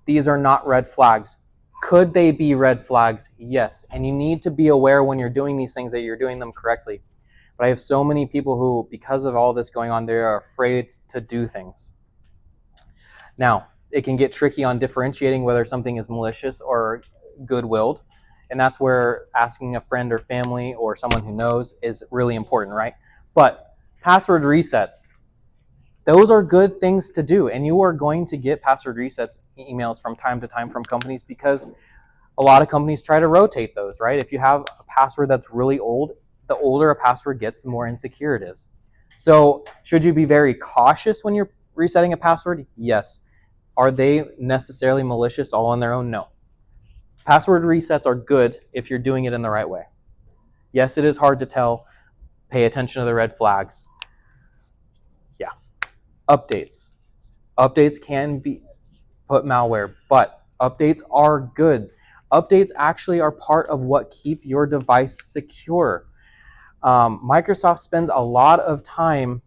These are not red flags. Could they be red flags? Yes, and you need to be aware when you're doing these things that you're doing them correctly. But I have so many people who, because of all this going on, they are afraid to do things. Now, it can get tricky on differentiating whether something is malicious or good-willed, and that's where asking a friend or family or someone who knows is really important, right? But password resets, those are good things to do, and you are going to get password resets emails from time to time from companies because a lot of companies try to rotate those, right? If you have a password that's really old, the older a password gets, the more insecure it is. So should you be very cautious when you're resetting a password? Yes. Are they necessarily malicious all on their own? No. Password resets are good if you're doing it in the right way. Yes, it is hard to tell. Pay attention to the red flags. Yeah. Updates. Updates can put malware, but updates are good. Updates actually are part of what keep your device secure. Microsoft spends a lot of time,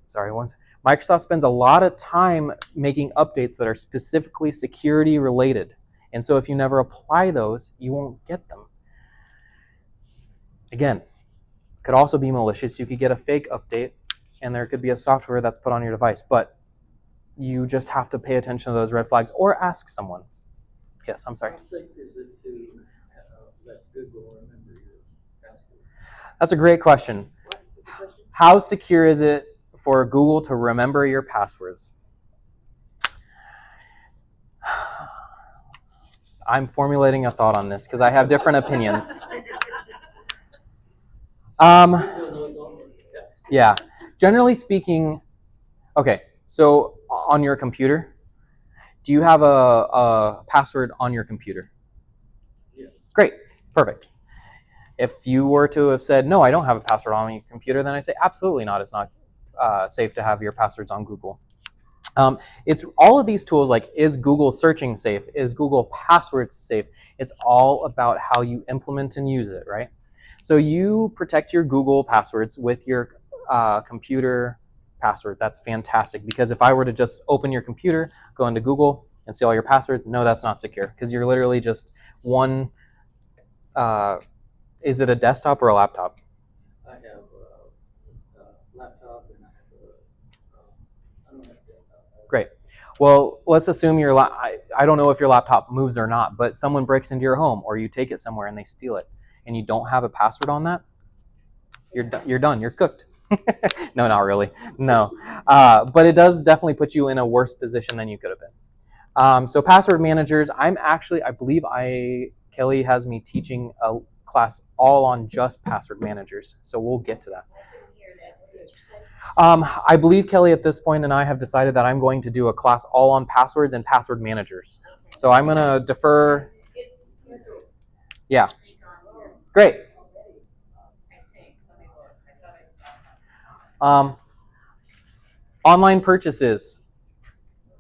Microsoft spends a lot of time making updates that are specifically security related. And so if you never apply those, you won't get them. Again, could also be malicious. You could get a fake update and there could be a software that's put on your device, but you just have to pay attention to those red flags or ask someone. Yes, I'm sorry. How safe is it to let Google remember your password? That's a great question. What is the question? How secure is it for Google to remember your passwords? I'm formulating a thought on this because I have different opinions. Yeah, generally speaking, okay, so on your computer, do you have a password on your computer? Yeah. Great, perfect. If you were to have said, no, I don't have a password on your computer, then I say, absolutely not. It's not safe to have your passwords on Google. It's all of these tools, like, is Google searching safe? Is Google passwords safe? It's all about how you implement and use it, right? So you protect your Google passwords with your computer password. That's fantastic, because if I were to just open your computer, go into Google and see all your passwords, no, that's not secure, because you're literally just one, is it a desktop or a laptop? I have a laptop and I have I don't have desktop. Great. Well, let's assume I don't know if your laptop moves or not, but someone breaks into your home or you take it somewhere and they steal it and you don't have a password on that, you're done. You're cooked. No, not really. No. But it does definitely put you in a worse position than you could have been. So password managers, I believe Kelly has me teaching a class all on just password managers. So we'll get to that. I couldn't hear that, what did you say? I believe Kelly at this point and I have decided that I'm going to do a class all on passwords and password managers. So I'm going to defer. It's, Yeah. speak on here, Great. I think, let me look, I thought I saw something. Online purchases.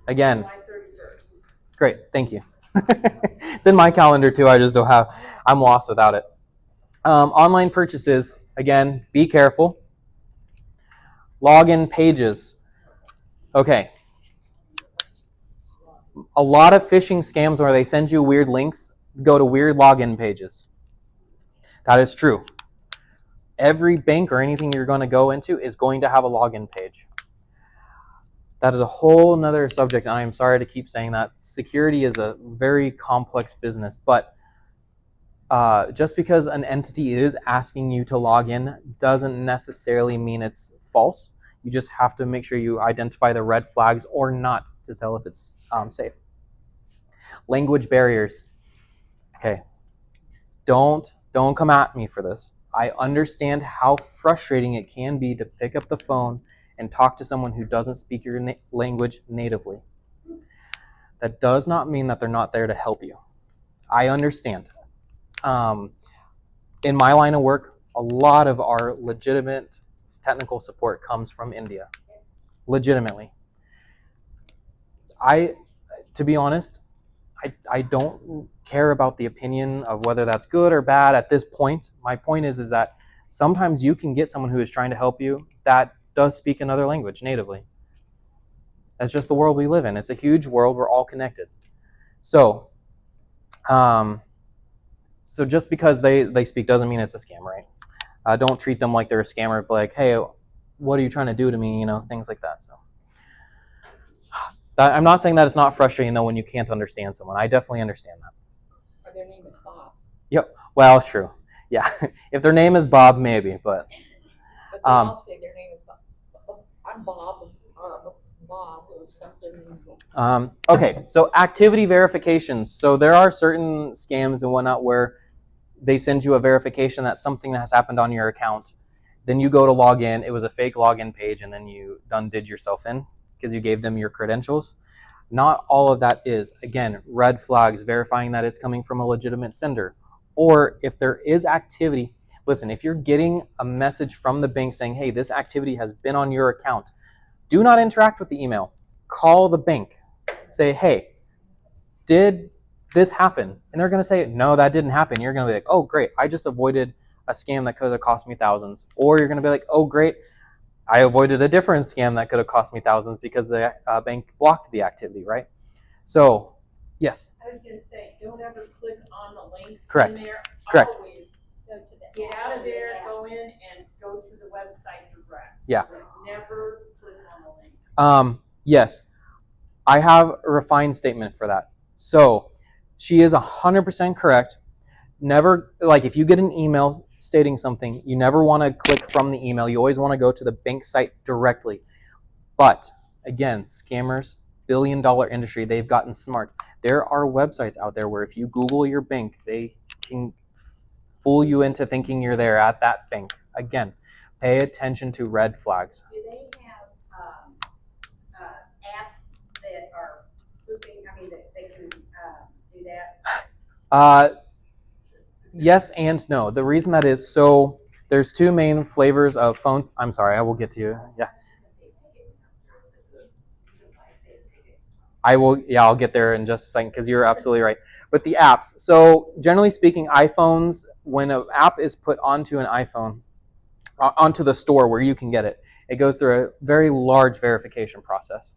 Again, July 31st. great. Thank you. It's in my calendar too. I just don't have, I'm lost without it. Online purchases. Again, be careful. Login pages. Okay. A lot of phishing scams where they send you weird links go to weird login pages. That is true. Every bank or anything you're going to go into is going to have a login page. That is a whole nother subject, and I'm sorry to keep saying that. Security is a very complex business, but just because an entity is asking you to log in doesn't necessarily mean it's false. You just have to make sure you identify the red flags or not to tell if it's safe. Language barriers. Okay, don't come at me for this. I understand how frustrating it can be to pick up the phone and talk to someone who doesn't speak your language natively. That does not mean that they're not there to help you. I understand. In my line of work, a lot of our legitimate technical support comes from India. Legitimately. To be honest, I don't care about the opinion of whether that's good or bad at this point. My point is that sometimes you can get someone who is trying to help you that does speak another language natively. That's just the world we live in. It's a huge world. We're all connected. So just because they speak doesn't mean it's a scam, right? Don't treat them like they're a scammer. Like, hey, what are you trying to do to me? You know, things like that. So I'm not saying that it's not frustrating though when you can't understand someone. I definitely understand that. Or their name is Bob. Yep. Well, it's true. Yeah. If their name is Bob, maybe, but. But they all say their name is Bob. I'm Bob, or Bob, or something. Okay, so activity verifications. So there are certain scams and whatnot where they send you a verification that something has happened on your account. Then you go to log in. It was a fake login page, and then you did yourself in because you gave them your credentials. Not all of that is, again, red flags, verifying that it's coming from a legitimate sender. Or if there is activity, listen, if you're getting a message from the bank saying, hey, this activity has been on your account, do not interact with the email. Call the bank. Say, hey, did this happen? And they're going to say, no, that didn't happen. You're going to be like, oh, great. I just avoided a scam that could have cost me thousands. Or you're going to be like, oh, great. I avoided a different scam that could have cost me thousands because the bank blocked the activity, right? So, yes. I was gonna say, don't ever click on the links Correct. in there. Correct. Always Go to the. get out of there, go in and go to the website direct. Yeah. Never click on the link. Yes. I have a refined statement for that. So, she is 100% correct. Never, like if you get an email stating something, you never want to click from the email. You always want to go to the bank site directly. But again, scammers, billion-dollar industry, they've gotten smart. There are websites out there where if you Google your bank, they can fool you into thinking you're there at that bank. Again, pay attention to red flags. Do they have, apps that are spoofing, I mean, that they can, do that? Yes and no. The reason that is, so there's two main flavors of phones. I'm sorry, I will get to you. Yeah. I'll get there in just a second because you're absolutely right. But the apps. So generally speaking, iPhones, when an app is put onto an iPhone, onto the store where you can get it, it goes through a very large verification process.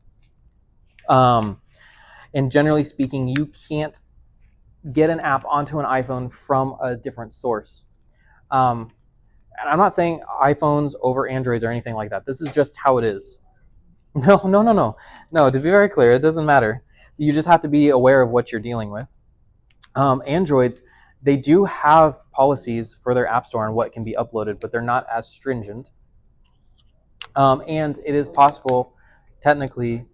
And generally speaking, you can't get an app onto an iPhone from a different source. And I'm not saying iPhones over Androids or anything like that. This is just how it is. No. To be very clear, it doesn't matter. You just have to be aware of what you're dealing with. Androids, they do have policies for their app store and what can be uploaded, but they're not as stringent. And it is possible, technically,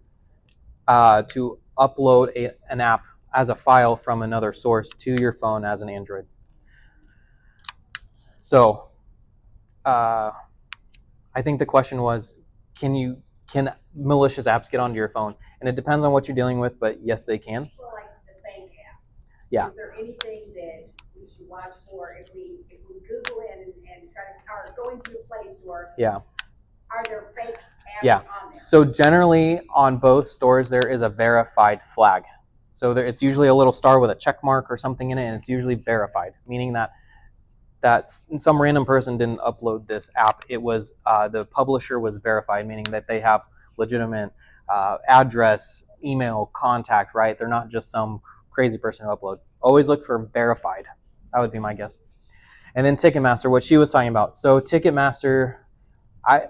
to upload an app as a file from another source to your phone as an Android. So, I think the question was, can malicious apps get onto your phone? And it depends on what you're dealing with, but yes, they can. Well, like the bank app. Yeah. Is there anything that we should watch for if we Google it and try to, or go into a Play Store? Yeah. Are there fake apps Yeah. on there? So generally on both stores, there is a verified flag. So it's usually a little star with a check mark or something in it, and it's usually verified, meaning that some random person didn't upload this app. It was the publisher was verified, meaning that they have legitimate address, email, contact, right? They're not just some crazy person who upload. Always look for verified. That would be my guess. And then Ticketmaster, what she was talking about. So Ticketmaster, I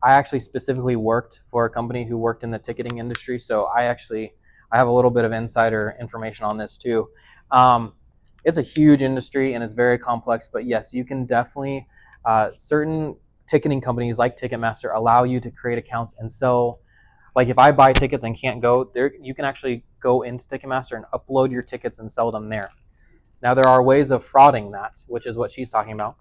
actually specifically worked for a company who worked in the ticketing industry, so I have a little bit of insider information on this too. It's a huge industry and it's very complex, but yes, you can definitely, certain ticketing companies like Ticketmaster allow you to create accounts and sell. Like if I buy tickets and can't go there, you can actually go into Ticketmaster and upload your tickets and sell them there. Now there are ways of frauding that, which is what she's talking about.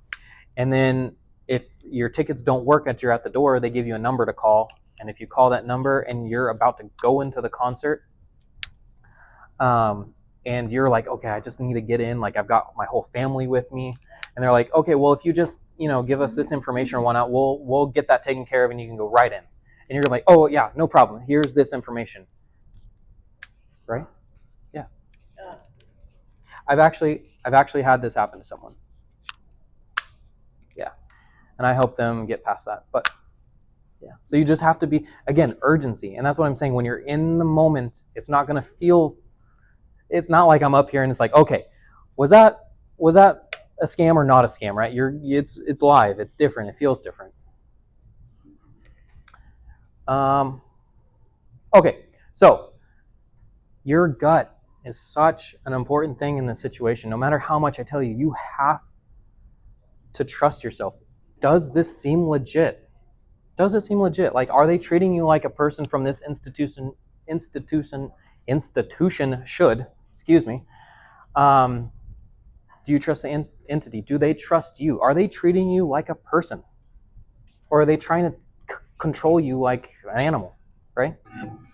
And then if your tickets don't work at the door, they give you a number to call. And if you call that number and you're about to go into the concert, and you're like, okay, I just need to get in, like I've got my whole family with me, and they're like, okay, well if you just give us this information or whatnot, we'll get that taken care of and you can go right in. And you're like, oh yeah, no problem, here's this information, right? Yeah. I've actually had this happen to someone. Yeah. And I helped them get past that. But yeah, so you just have to be, again, urgency. And that's what I'm saying. When you're in the moment, it's not going to feel, it's not like I'm up here and it's like, okay, was that a scam or not a scam, right? It's live, it's different, it feels different. Okay, so your gut is such an important thing in this situation. No matter how much I tell you, you have to trust yourself. Does this seem legit? Does it seem legit? Like, are they treating you like a person from this institution should? Excuse me. Do you trust the entity? Do they trust you? Are they treating you like a person? Or are they trying to control you like an animal, right?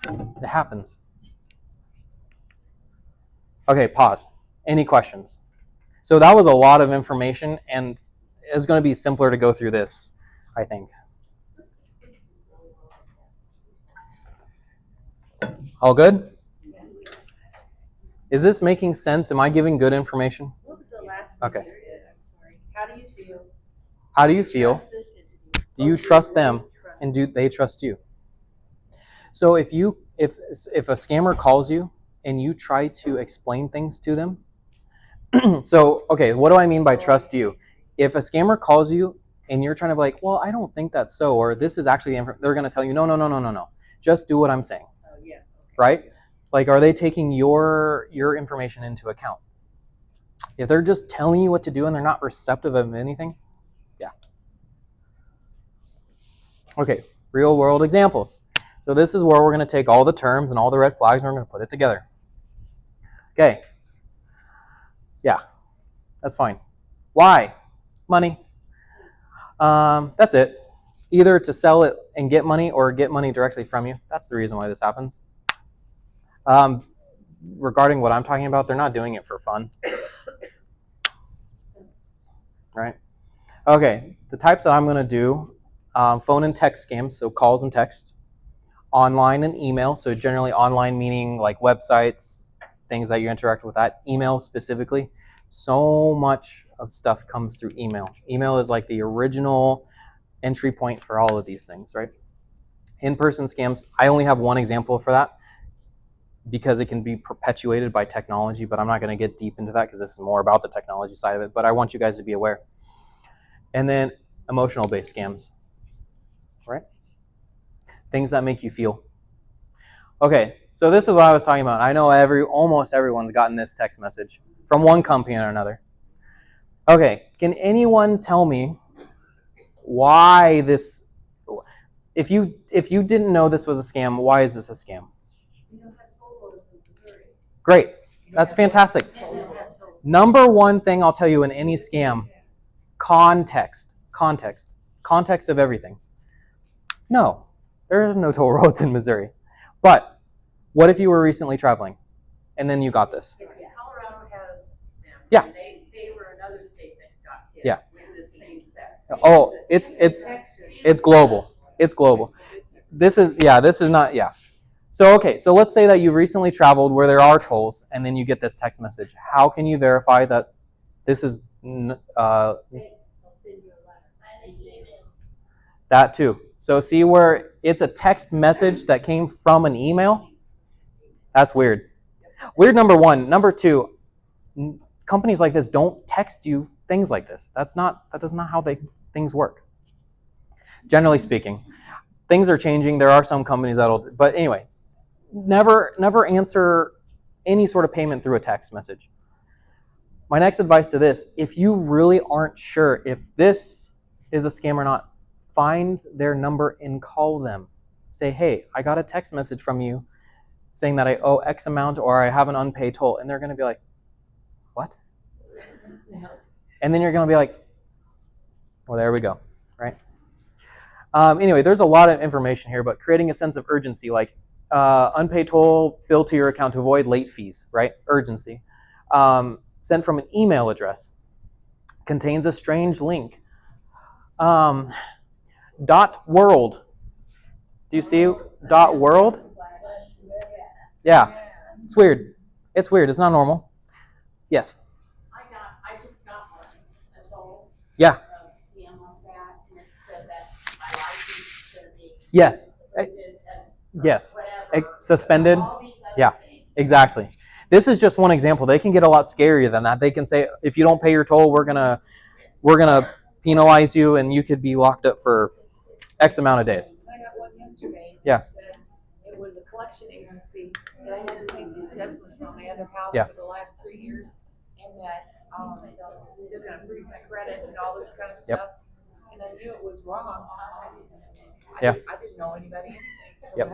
It happens. Okay, pause. Any questions? So that was a lot of information, and it's going to be simpler to go through this, I think. All good? Is this making sense? Am I giving good information? What was the last Okay. thing you said? I'm sorry. How do you feel? How do you feel? Trust this entity. Do you trust them, and do they trust you? So if a scammer calls you and you try to explain things to them, so okay, what do I mean by trust you? If a scammer calls you and you're trying to be like, well, I don't think that's so, or this is actually they're going to tell you, no, just do what I'm saying. Oh yeah. Okay. Right? Like, are they taking your information into account? If they're just telling you what to do and they're not receptive of anything, yeah. Okay, real world examples. So this is where we're going to take all the terms and all the red flags and we're going to put it together. Okay. Yeah, that's fine. Why? Money. That's it. Either to sell it and get money or get money directly from you. That's the reason why this happens. Regarding what I'm talking about, they're not doing it for fun. Right? Okay, the types that I'm going to do, phone and text scams, so calls and texts, online and email. So generally online meaning like websites, things that you interact with that, email specifically. So much of stuff comes through email. Email is like the original entry point for all of these things, right? In-person scams, I only have one example for that because it can be perpetuated by technology, but I'm not going to get deep into that because this is more about the technology side of it, but I want you guys to be aware. And then emotional-based scams, right? Things that make you feel. Okay, so this is what I was talking about. I know almost everyone's gotten this text message from one company or another. Okay, can anyone tell me why this, if you didn't know this was a scam, why is this a scam? Great, that's fantastic. Number one thing I'll tell you in any scam, context of everything. No, there is no toll roads in Missouri. But what if you were recently traveling and then you got this? Colorado has them. Yeah. And they were another state that got hit. Yeah. With the same theft. Oh, it's global. It's global. This is not, yeah. So, okay, so let's say that you recently traveled where there are tolls and then you get this text message. How can you verify that this is, that too. So see where it's a text message that came from an email? That's weird. Weird, number one. Number two, companies like this don't text you things like this. That is not how things work. Generally speaking, things are changing. There are some companies that'll, but anyway, never answer any sort of payment through a text message. My next advice to this, if you really aren't sure if this is a scam or not, find their number and call them. Say, hey, I got a text message from you saying that I owe X amount or I have an unpaid toll. And they're going to be like, what? And then you're going to be like, well, there we go, right? Anyway, there's a lot of information here, but creating a sense of urgency, like unpaid toll billed to your account to avoid late fees, right? Urgency. Sent from an email address. Contains a strange link. .world. Do you see .world? Yeah. It's weird. It's weird. It's not normal. Yes. I just got one, a toll. Yeah. Scam like that, and it said that my license is gonna be. Yes. Yes. Whatever. Suspended. All these other Yeah. things. Exactly. This is just one example. They can get a lot scarier than that. They can say, if you don't pay your toll, we're gonna penalize you, and you could be locked up for X amount of days. I got one yesterday. Yeah. That said it was a collection agency that I had to make the assessments on my other house Yeah. for the last 3 years, and that they're gonna freeze my credit and all this kind of Yep. stuff. And I knew it was wrong. Yeah. I didn't know anybody anything. So Yep.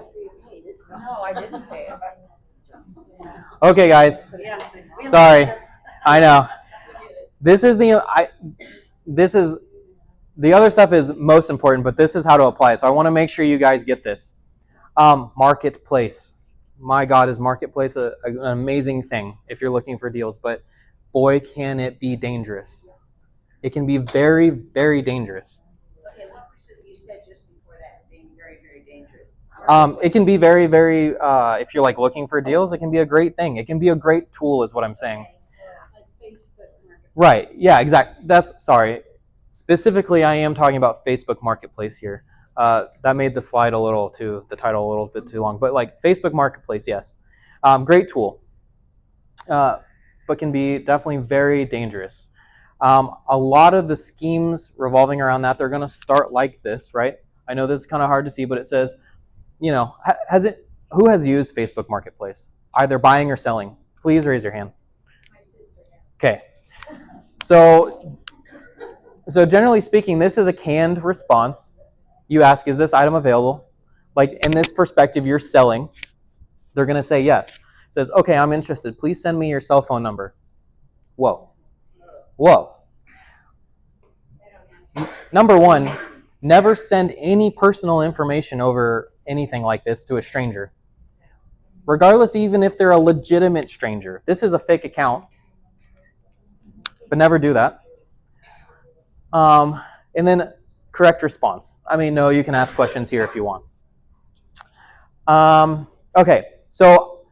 No, I didn't pay it. Okay, guys. Sorry. I know. This is the other stuff is most important, but this is how to apply it. So I want to make sure you guys get this. Marketplace. My God, is Marketplace an amazing thing if you're looking for deals, but boy, can it be dangerous. It can be very, very dangerous. Okay, what was it you said just before that, being very, very dangerous? It can be very, very, if you're like looking for deals, it can be a great thing. It can be a great tool is what I'm saying. Like Facebook Marketplace. Right. Yeah, exactly. Sorry. Specifically, I am talking about Facebook Marketplace here. That made the slide the title a little bit too long. But like Facebook Marketplace, yes. Great tool. But can be definitely very dangerous. A lot of the schemes revolving around that, they're going to start like this, right? I know this is kind of hard to see, but it says, who has used Facebook Marketplace? Either buying or selling? Please raise your hand. My sister had. Okay. So generally speaking, this is a canned response. You ask, is this item available? Like in this perspective, you're selling. They're going to say yes. It says, okay, I'm interested. Please send me your cell phone number. Whoa. Number one, never send any personal information over anything like this to a stranger. Regardless, even if they're a legitimate stranger. This is a fake account. But never do that. And then correct response. No, you can ask questions here if you want. Okay, so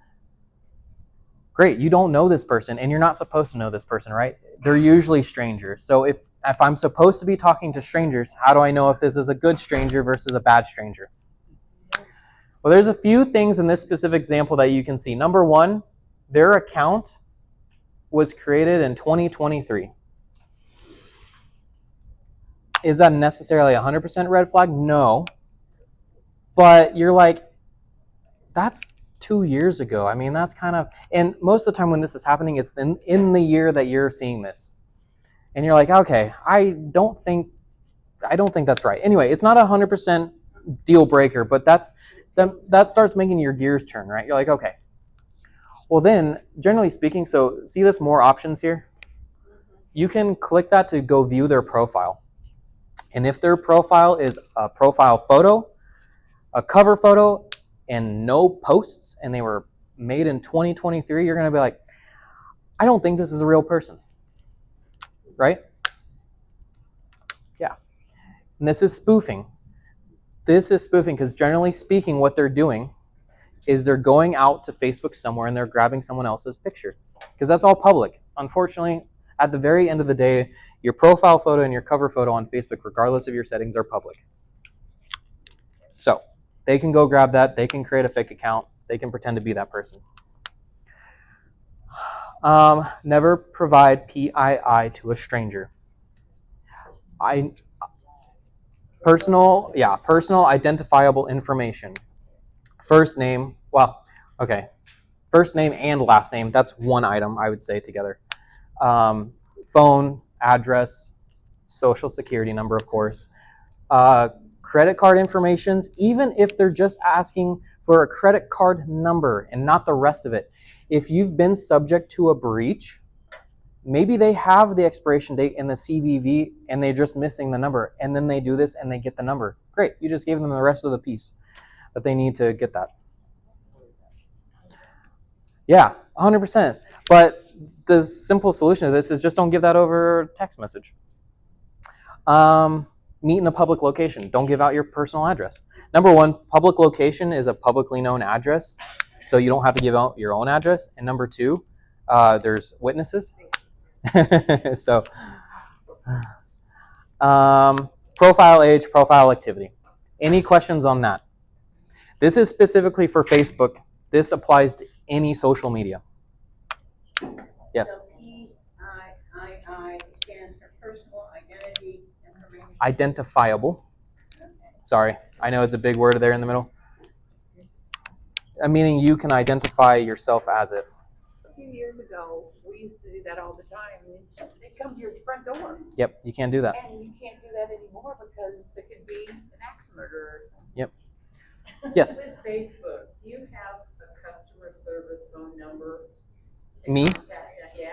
great, you don't know this person and you're not supposed to know this person, right? They're usually strangers. So if I'm supposed to be talking to strangers, how do I know if this is a good stranger versus a bad stranger? Well, there's a few things in this specific example that you can see. Number one, their account was created in 2023. Is that necessarily 100% red flag? No. But you're like, that's 2 years ago. I mean, that's kind of, and most of the time when this is happening, it's in the year that you're seeing this. And you're like, okay, I don't think that's right. Anyway, it's not 100% deal breaker, but that starts making your gears turn, right? You're like, okay. Well then, generally speaking, so see this more options here? You can click that to go view their profile. And if their profile is a profile photo, a cover photo, and no posts, and they were made in 2023, you're going to be like, I don't think this is a real person, right? Yeah. And this is spoofing. This is spoofing because generally speaking, what they're doing is they're going out to Facebook somewhere and they're grabbing someone else's picture because that's all public. Unfortunately, at the very end of the day, your profile photo and your cover photo on Facebook, regardless of your settings, are public. So they can go grab that. They can create a fake account. They can pretend to be that person. Never provide PII to a stranger. Personal identifiable information. First name, first name and last name. That's one item I would say together. Phone, address, social security number, of course. Credit card informations, even if they're just asking for a credit card number and not the rest of it. If you've been subject to a breach, maybe they have the expiration date in the CVV and they're just missing the number, and then they do this and they get the number. Great, you just gave them the rest of the piece that they need to get that. Yeah, 100%. But the simple solution to this is just don't give that over text message. Meet in a public location. Don't give out your personal address. Number one, public location is a publicly known address, so you don't have to give out your own address. And number two, there's witnesses. So, profile age, profile activity. Any questions on that? This is specifically for Facebook. This applies to any social media. Yes. So PII stands for personal identity information. Identifiable. Sorry, I know it's a big word there in the middle. Meaning you can identify yourself as it. A few years ago, we used to do that all the time. They come to your front door. Yep, you can't do that. And you can't do that anymore because there could be an axe murder or something. Yep. Yes. With Facebook, do you have a customer service phone number? to Me? contact? Yeah,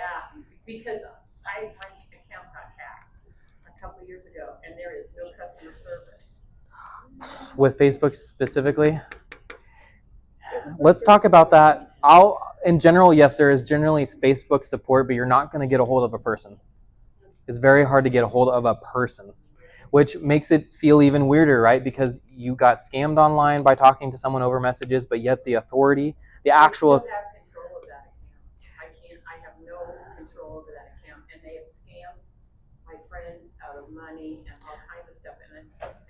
because my account got hacked a couple years ago, and there is no customer service. With Facebook specifically? Let's talk about that. In general, yes, there is generally Facebook support, but you're not going to get a hold of a person. It's very hard to get a hold of a person, which makes it feel even weirder, right? Because you got scammed online by talking to someone over messages, but yet the authority, the actual... I still have control of that account. I have no control over that account, and they have scammed my friends out of money and all kinds of stuff,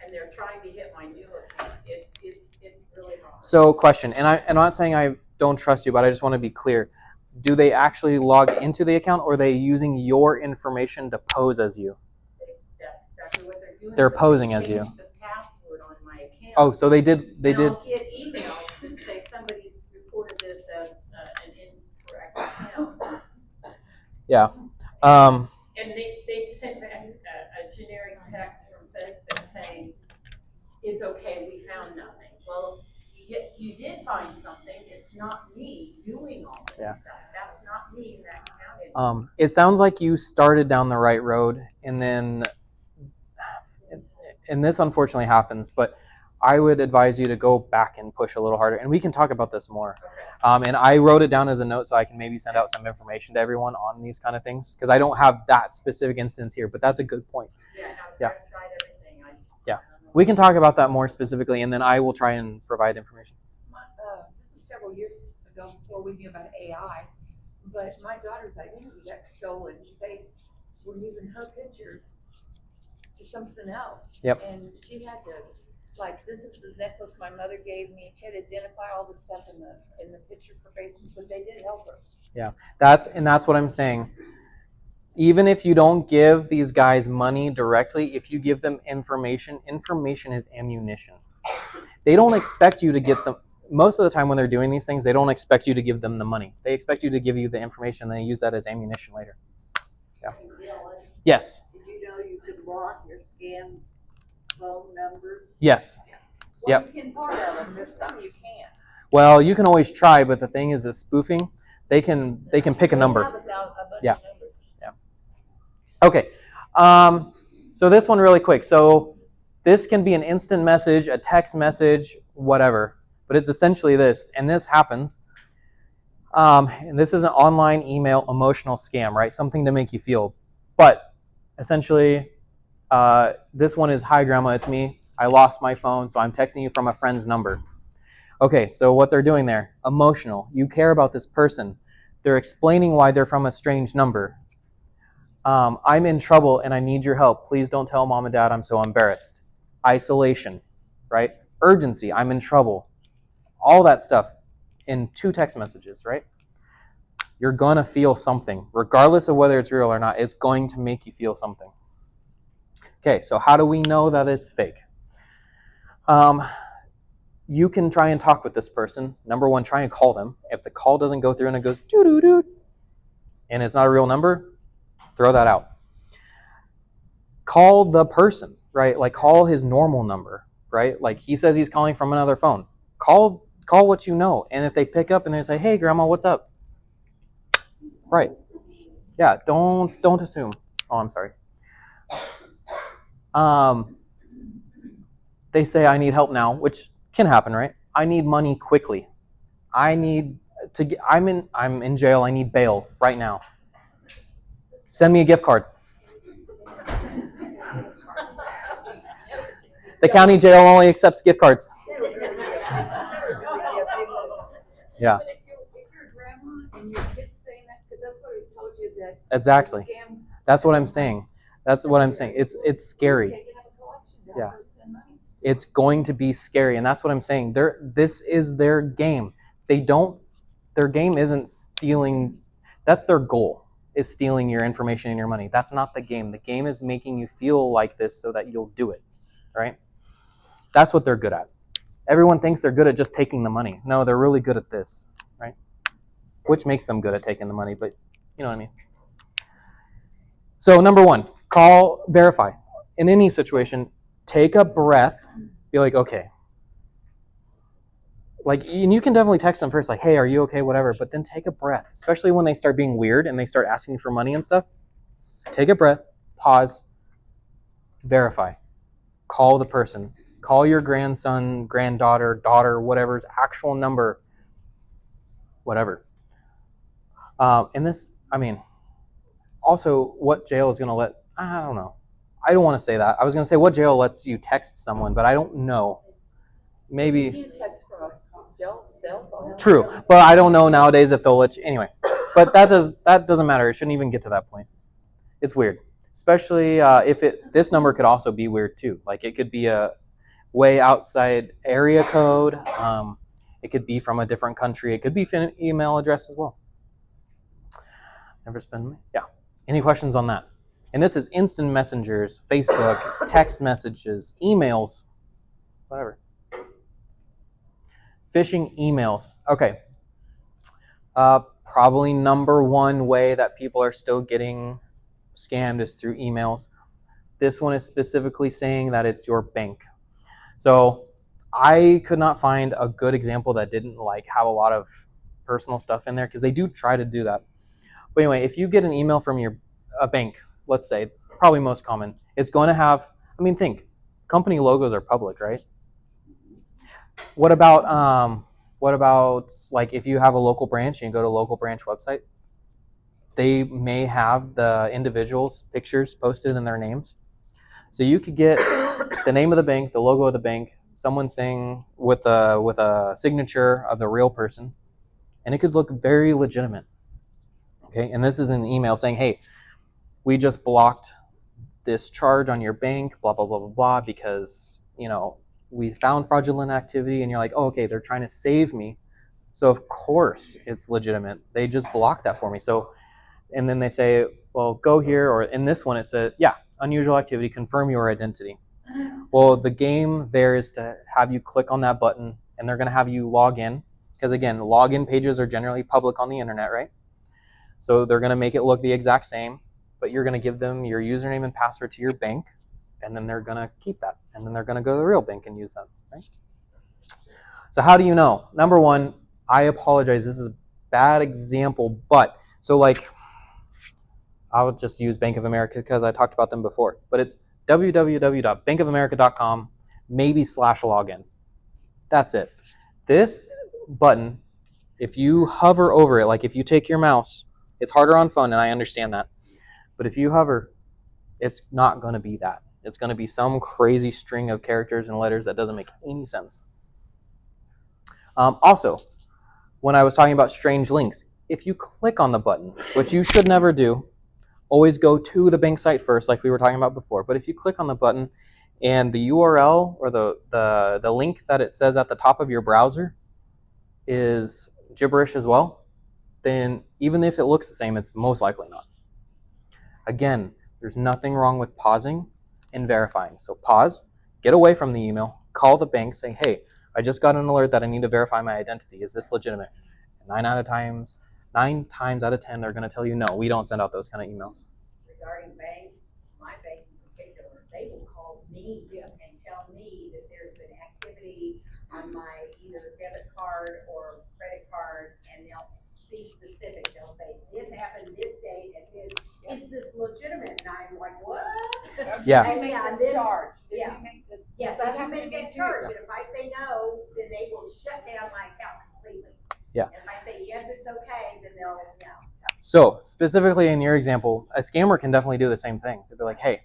and they're trying to hit my new account. It's really hard. So, question, and I'm not saying I don't trust you, but I just want to be clear. Do they actually log into the account, or are they using your information to pose as you? That's exactly what they're doing. They're posing as you. Changed the password on my account. Oh, so they did. And I'll get emails that say somebody's reported this as an incorrect account. Yeah. And they sent back a generic text from Facebook saying, it's okay, we found nothing. Well, you did find something. It's not me doing all this stuff. That's not me in that account. It sounds like you started down the right road, and then, and this unfortunately happens, but I would advise you to go back and push a little harder, and we can talk about this more. Okay. And I wrote it down as a note so I can maybe send out some information to everyone on these kind of things, because I don't have that specific instance here, but that's a good point. Yeah. Yeah. I've tried everything. Yeah. We can talk about that more specifically, and then I will try and provide information. years ago before we knew about AI. But my daughter's identity got stolen. They were using her pictures to something else. Yep. And she had to, like, this is the necklace my mother gave me. She had to identify all the stuff in the picture for Facebook, but they did help her. Yeah, that's what I'm saying. Even if you don't give these guys money directly, if you give them information is ammunition. They don't expect you to get them. Most of the time when they're doing these things, they don't expect you to give them the money. They expect you to give you the information, and they use that as ammunition later. Yeah. Yes. Did you know you could block your scam phone numbers? Yes. Well, Yep. you can part of them. There's some you can't. Well, you can always try, but the thing is spoofing. They can pick a number. They have a bunch Yeah. of numbers. Okay. So this one really quick. So this can be an instant message, a text message, whatever. But it's essentially this, and this happens. And this is an online email emotional scam, right? Something to make you feel. But essentially, this one is, hi, Grandma, it's me. I lost my phone, so I'm texting you from a friend's number. Okay, so what they're doing there, emotional. You care about this person. They're explaining why they're from a strange number. I'm in trouble and I need your help. Please don't tell Mom and Dad, I'm so embarrassed. Isolation, right? Urgency, I'm in trouble. All that stuff in 2 text messages, right? You're going to feel something. Regardless of whether it's real or not, it's going to make you feel something. Okay, so how do we know that it's fake? You can try and talk with this person. Number 1, try and call them. If the call doesn't go through and it goes doo-doo-doo, and it's not a real number, throw that out. Call the person, right? Like call his normal number, right? Like he says he's calling from another phone. Call what you know. And if they pick up and they say, hey, Grandma, what's up? Right. Yeah, don't assume. Oh, I'm sorry. They say, I need help now, which can happen, right? I need money quickly. I'm in jail. I need bail right now. Send me a gift card. The county jail only accepts gift cards. Yeah. But if you're a grandma and your kid's saying that, because that's what he told you that. Exactly. Scam. That's what I'm saying. That's what I'm saying. It's scary. Take it out of collection, they'll Yeah. send money. It's going to be scary, and that's what I'm saying. This is their game. Their game isn't stealing. That's their goal, is stealing your information and your money. That's not the game. The game is making you feel like this so that you'll do it, right? That's what they're good at. Everyone thinks they're good at just taking the money. No, they're really good at this, right? Which makes them good at taking the money, but you know what I mean. So number 1, call, verify. In any situation, take a breath, be like, okay. Like, and you can definitely text them first, like, hey, are you okay, whatever, but then take a breath, especially when they start being weird and they start asking for money and stuff. Take a breath, pause, verify. Call the person. Call your grandson, granddaughter, daughter, whatever's actual number, whatever. And this, I mean, also, what jail is going to let, I don't know. I don't want to say that. I was going to say what jail lets you text someone, but I don't know. Maybe. You text from a jail's cell phone. True, but I don't know nowadays if they'll let you. Anyway, but that doesn't matter. It shouldn't even get to that point. It's weird, especially if this number could also be weird too. Like it could be a way outside area code. It could be from a different country. It could be an email address as well. Never spend. Yeah. Any questions on that? And this is instant messengers, Facebook, text messages, emails, whatever. Phishing emails. Okay. Probably number 1 way that people are still getting scammed is through emails. This one is specifically saying that it's your bank. So I could not find a good example that didn't have a lot of personal stuff in there, because they do try to do that. But anyway, if you get an email from a bank, let's say, probably most common, it's going to have, think, company logos are public, right? What about like if you have a local branch and you go to a local branch website, they may have the individuals' pictures posted in their names. So you could get the name of the bank, the logo of the bank, someone saying with a signature of the real person, And it could look very legitimate. Okay, and this is an email saying, hey, we just blocked this charge on your bank, blah, blah, blah, blah, blah, because, we found fraudulent activity. And you're like, oh, okay, they're trying to save me. So of course it's legitimate. They just blocked that for me. So, and then they say, well, go here, or in this one it says, yeah, unusual activity, confirm your identity. Well, the game there is to have you click on that button, and they're going to have you log in, because again, login pages are generally public on the internet, right? So they're going to make it look the exact same, but you're going to give them your username and password to your bank, and then they're going to keep that, and then they're going to go to the real bank and use that, right? So how do you know? Number one, I apologize, this is a bad example, but so like, I'll just use Bank of America because I talked about them before, but it's www.bankofamerica.com, maybe /login. That's it. This button, if you hover over it, like if you take your mouse, it's harder on phone, and I understand that, but if you hover, it's not going to be that. It's going to be some crazy string of characters and letters that doesn't make any sense. Also, when I was talking about strange links, if you click on the button, which you should never do, always go to the bank site first, like we were talking about before. But if you click on the button and the URL or the link that it says at the top of your browser is gibberish as well, then even if it looks the same, it's most likely not. Again, there's nothing wrong with pausing and verifying. So pause, get away from the email, call the bank, say, hey, I just got an alert that I need to verify my identity. Is this legitimate? And 9 times out of 10, they're going to tell you, no, we don't send out those kind of emails. Regarding banks, my bank in particular, they will call me and tell me that there's been activity on my either debit card or credit card, and they'll be specific. They'll say, this happened this date at this, is this legitimate? And I'm like, what? Yeah. Did you make And this then- charge? Did yeah. you make this? Yes, That I happened make to me that too. charge, and if I say no, then they will shut down my account completely. Yeah. And if I say, yes, it's okay, then they'll, So specifically in your example, a scammer can definitely do the same thing. They'll be like, hey,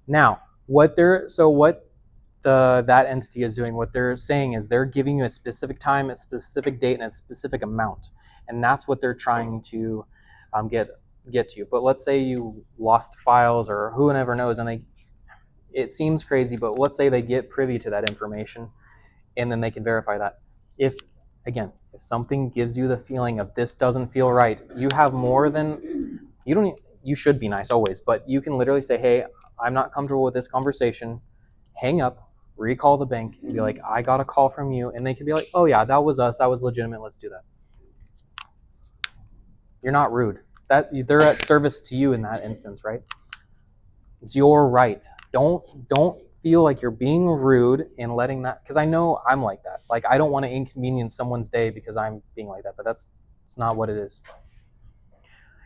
now what that entity is doing, what they're saying is they're giving you a specific time, a specific date, and a specific amount. And that's what they're trying to get to you. But let's say you lost files, or who never knows, and it seems crazy, but let's say they get privy to that information, and then they can verify that. If something gives you the feeling of this doesn't feel right, you have more than, you should be nice always, but you can literally say, hey, I'm not comfortable with this conversation, hang up, recall the bank, and be like, I got a call from you, and they can be like, oh yeah, that was us, that was legitimate, let's do that. You're not rude. They're at service to you in that instance, right? It's your right. Don't feel like you're being rude and letting that, because I know I'm like that. Like, I don't want to inconvenience someone's day because I'm being like that, but it's not what it is.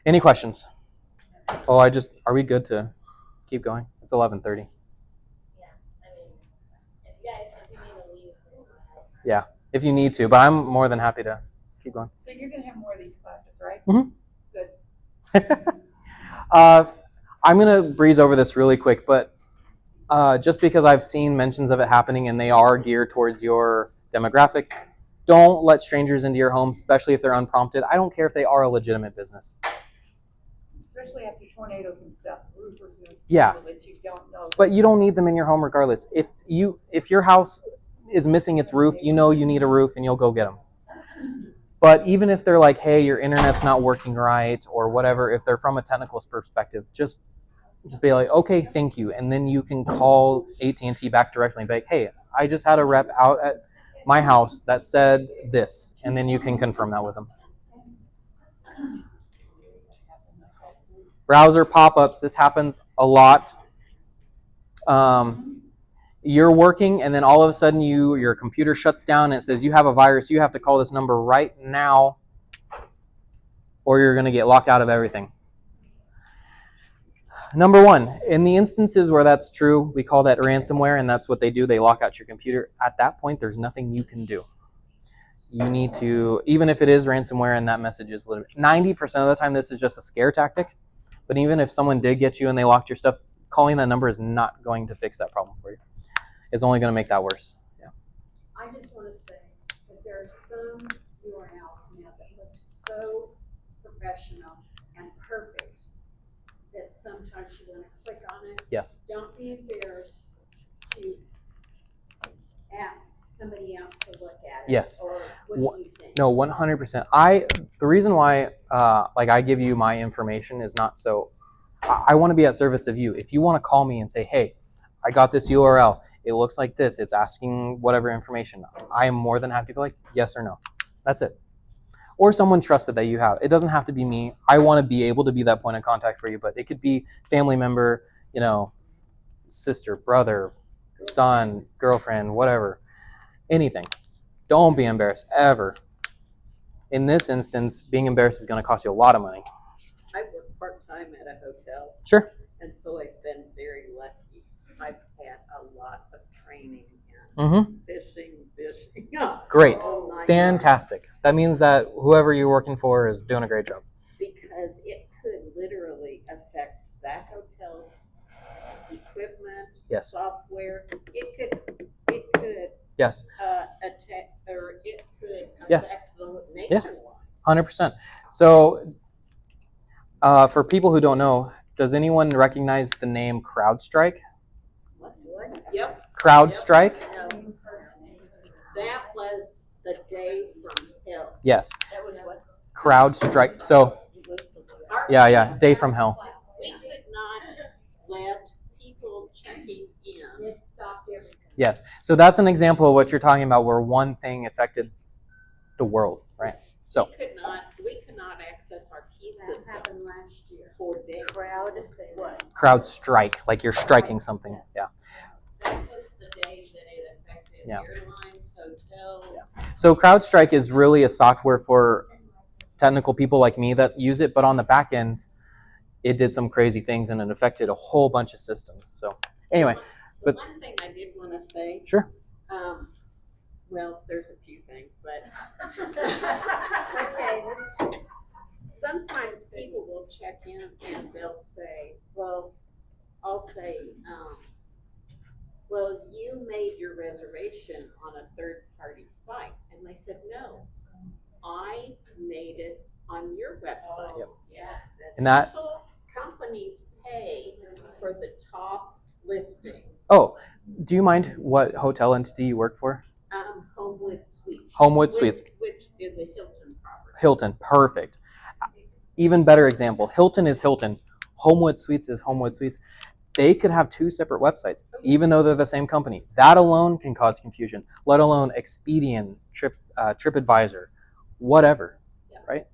Any questions? Oh, are we good to keep going? It's 11:30. Yeah, if you need to, but I'm more than happy to keep going. So you're gonna have more of these classes, right? Mhm. Good. I'm going to breeze over this really quick, but just because I've seen mentions of it happening and they are geared towards your demographic, don't let strangers into your home, especially if they're unprompted. I don't care if they are a legitimate business. Especially after tornadoes and stuff, roofers and Yeah. people that you don't know. But you don't need them in your home regardless. If your house is missing its roof, you know you need a roof and you'll go get them. But even if they're like, hey, your internet's not working right or whatever, if they're from a technical perspective, just be like, okay, thank you. And then you can call AT&T back directly and be like, hey, I just had a rep out at my house that said this. And then you can confirm that with them. Browser pop-ups, this happens a lot. You're working and then all of a sudden your computer shuts down and it says you have a virus, you have to call this number right now or you're going to get locked out of everything. Number one, in the instances where that's true, we call that ransomware, and that's what they do. They lock out your computer. At that point, there's nothing you can do. You need to, even if it is ransomware and that message is 90% of the time, this is just a scare tactic. But even if someone did get you and they locked your stuff, calling that number is not going to fix that problem for you. It's only going to make that worse. Yeah. I just want to say that there are some URLs now that looks so professional and perfect that sometimes you wanna click on it. Yes. Don't be embarrassed to ask somebody else to look at it. Yes. Or what do you think? No, 100%. The reason why, like, I give you my information is not so. I want to be at service of you. If you want to call me and say, "Hey, I got this URL. It looks like this. It's asking whatever information," I am more than happy to be like, yes or no. That's it. Or someone trusted that you have. It doesn't have to be me. I want to be able to be that point of contact for you, but it could be family member, sister, brother, son, girlfriend, whatever, anything. Don't be embarrassed ever. In this instance, being embarrassed is going to cost you a lot of money. I work part-time at a hotel, Sure. and so I've been very lucky. I've had a lot of training Mm-hmm. in fishing. Great. all night long. Fantastic. That means that whoever you're working for is doing a great job. Because it could literally affect that hotel's equipment, Yes. software. It could Yes. attack, or it could Yes. affect the Yeah. nationwide. 100%. So, for people who don't know, does anyone recognize the name CrowdStrike? What? Yep. CrowdStrike? No. That was the day from hell. Yes. That was what? CrowdStrike. So, yeah, day from hell. We could not let people checking in. It stopped everything. Yes. So that's an example of what you're talking about, where one thing affected the world, right? So, We could not access our key That system happened last year. for days. What? CrowdStrike, like you're striking something. Yeah. That was the day that it affected Yeah. airlines, hotels. So CrowdStrike is really a software for technical people like me that use it, but on the back end, it did some crazy things and it affected a whole bunch of systems. So anyway, The but- one thing I did want to say, sure. well, there's a few things, but Okay, let's, sometimes people will check in and they'll say, well, I'll say, well, you made your reservation on a third-party site. And they said, no, I made it on your website. Yep. Yes. And that- Companies pay for the top listing. Oh, do you mind what hotel entity you work for? Homewood Suites. Homewood Suites. Which is a Hilton property. Hilton, perfect. Even better example, Hilton is Hilton. Homewood Suites is Homewood Suites. They could have two separate websites, even though they're the same company. That alone can cause confusion, let alone Expedia, TripAdvisor, whatever, right?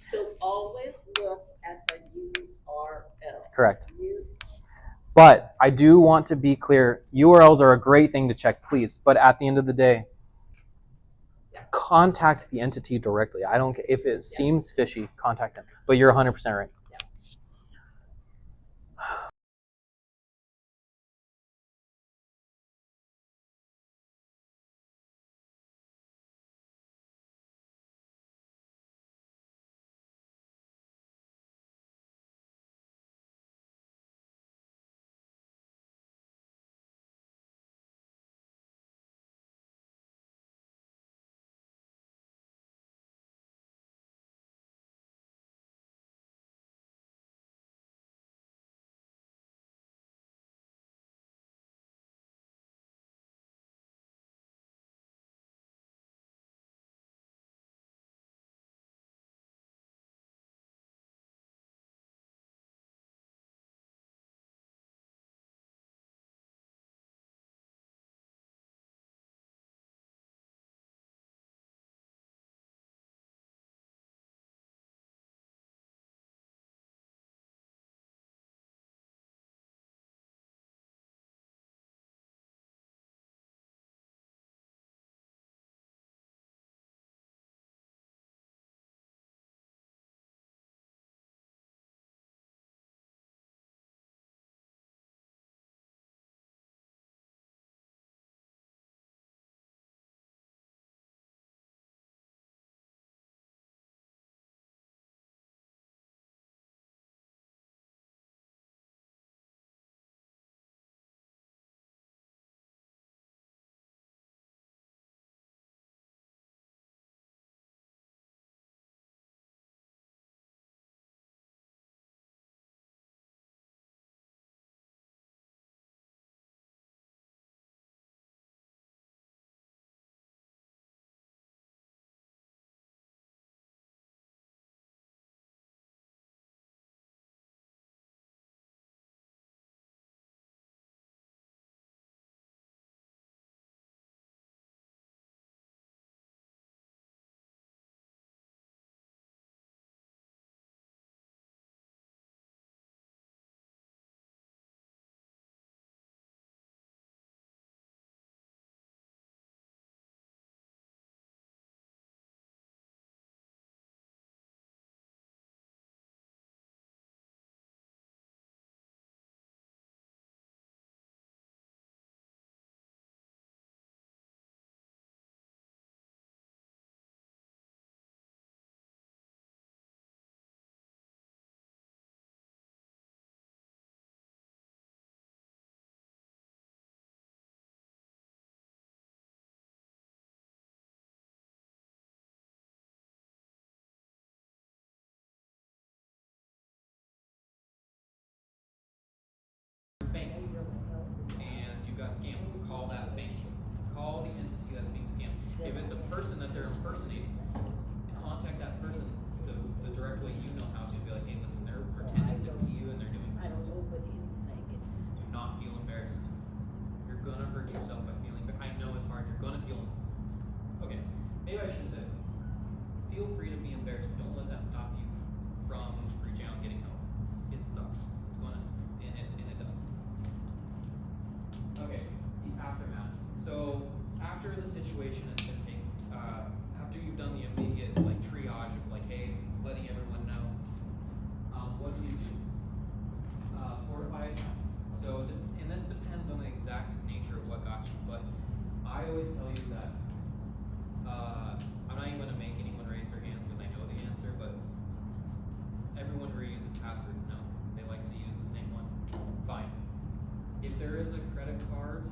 So always look at the URL. Correct. But I do want to be clear, URLs are a great thing to check, please. But at the end of the day, contact the entity directly. I don't care if it seems fishy, contact them. But you're 100% right. person that they're impersonating, contact that person the direct way you know how to. Be like, hey, listen, they're pretending to be you and they're doing I don't this. know what he's thinking. Do not feel embarrassed. You're gonna hurt yourself by feeling, but I know it's hard. You're gonna feel. Okay, maybe I should say this. Feel free to be embarrassed, but don't let that stop you from reaching out and getting help. It sucks. It's gonna, and it does. Okay, the aftermath. So after the situation has been taken, after you've done the immediate like triage of like, hey, letting everyone know, what do? Fortify accounts. So, and this depends on the exact nature of what got you, but I always tell you that, I'm not even gonna make anyone raise their hands because I know the answer, but everyone who reuses passwords, no, they like to use the same one. Fine. If there is a credit card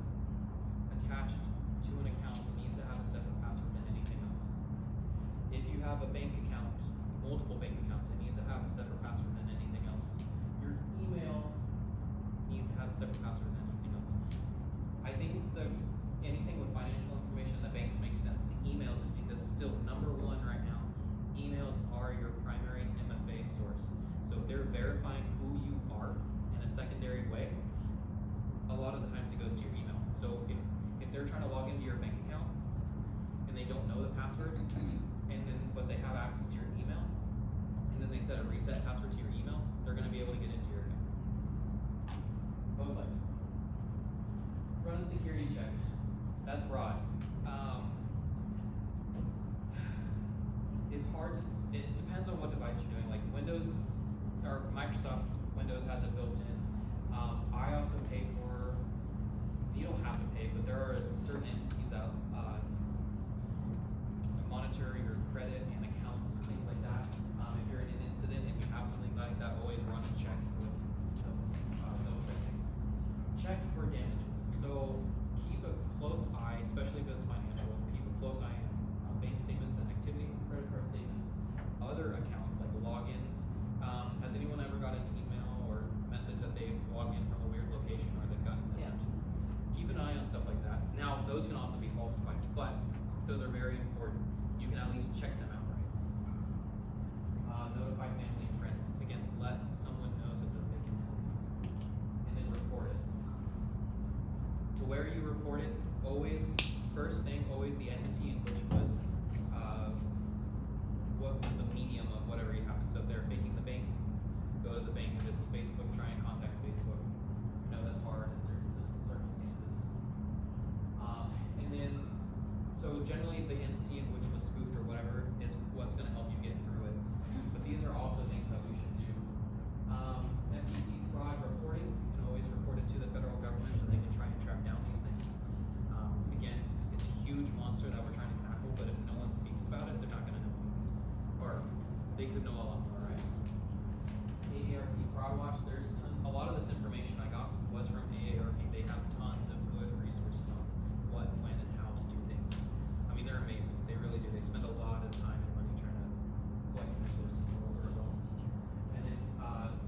attached to an account, it needs to have a separate password than anything else. If you have a bank account, multiple bank accounts, it needs to have a separate password than anything else. Your email needs to have a separate password than anything else. I think anything with financial information that banks make sense. The emails is because still number one right now, emails are your primary MFA source. So if they're verifying who you are in a secondary way, a lot of the times it goes to your email. So if they're trying to log into your bank account and they don't know the password, but they have access to your email, and then they set a reset password to your email, they're gonna be able to get into your account. Most likely. Run a security check. That's broad. It's hard to, it depends on what device you're doing. Like Windows, or Microsoft Windows has it built in. I also pay for, you don't have to pay, but there are certain entities that monitor your credit and accounts, things like that. If you're in an incident and you have something like that, always run checks with double check things. Check for damages. So keep a close eye, especially if it's financial. Keep a close eye on bank statements and activity, credit card statements, other accounts like logins. Has anyone ever got an email or message that they've logged in from a weird location or they've gotten messages? Keep an eye on stuff like that. Now, those can also be falsified, but those are very important. You can at least check them out, right? Notify family and friends. Again, let someone know so that they can help you. And then report it. To where you report it, always, first thing, always the entity in which was, what was the medium of whatever happened. So if they're faking the bank, go to the bank. If it's Facebook, try and contact Facebook. You know that's hard in certain circumstances. And then, so generally the entity in which was spoofed or whatever is what's going to help you get through it. But these are also things that we should do. FTC fraud reporting, you can always report it to the federal government so they can try and track down these things. Again, it's a huge monster that we're trying to tackle, but if no one speaks about it, they're not going to know. Or they could know a lot more, right? AARP Fraud Watch, there's tons, a lot of this information I got was from AARP. They have tons of good resources on what, when, and how to do things. I mean, they're amazing. They really do. They spend a lot of time and money trying to collect resources and roll the results. And then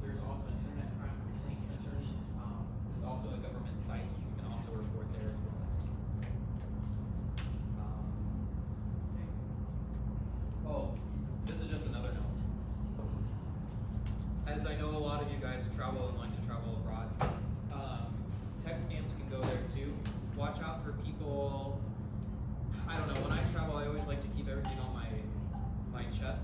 there's also an Internet Crime Complaint Center. There's also a government site. You can also report there as well. Okay. Oh, this is just another note. As I know a lot of you guys travel and like to travel abroad, text scams can go there too. Watch out for people. I don't know, when I travel I always like to keep everything on my chest.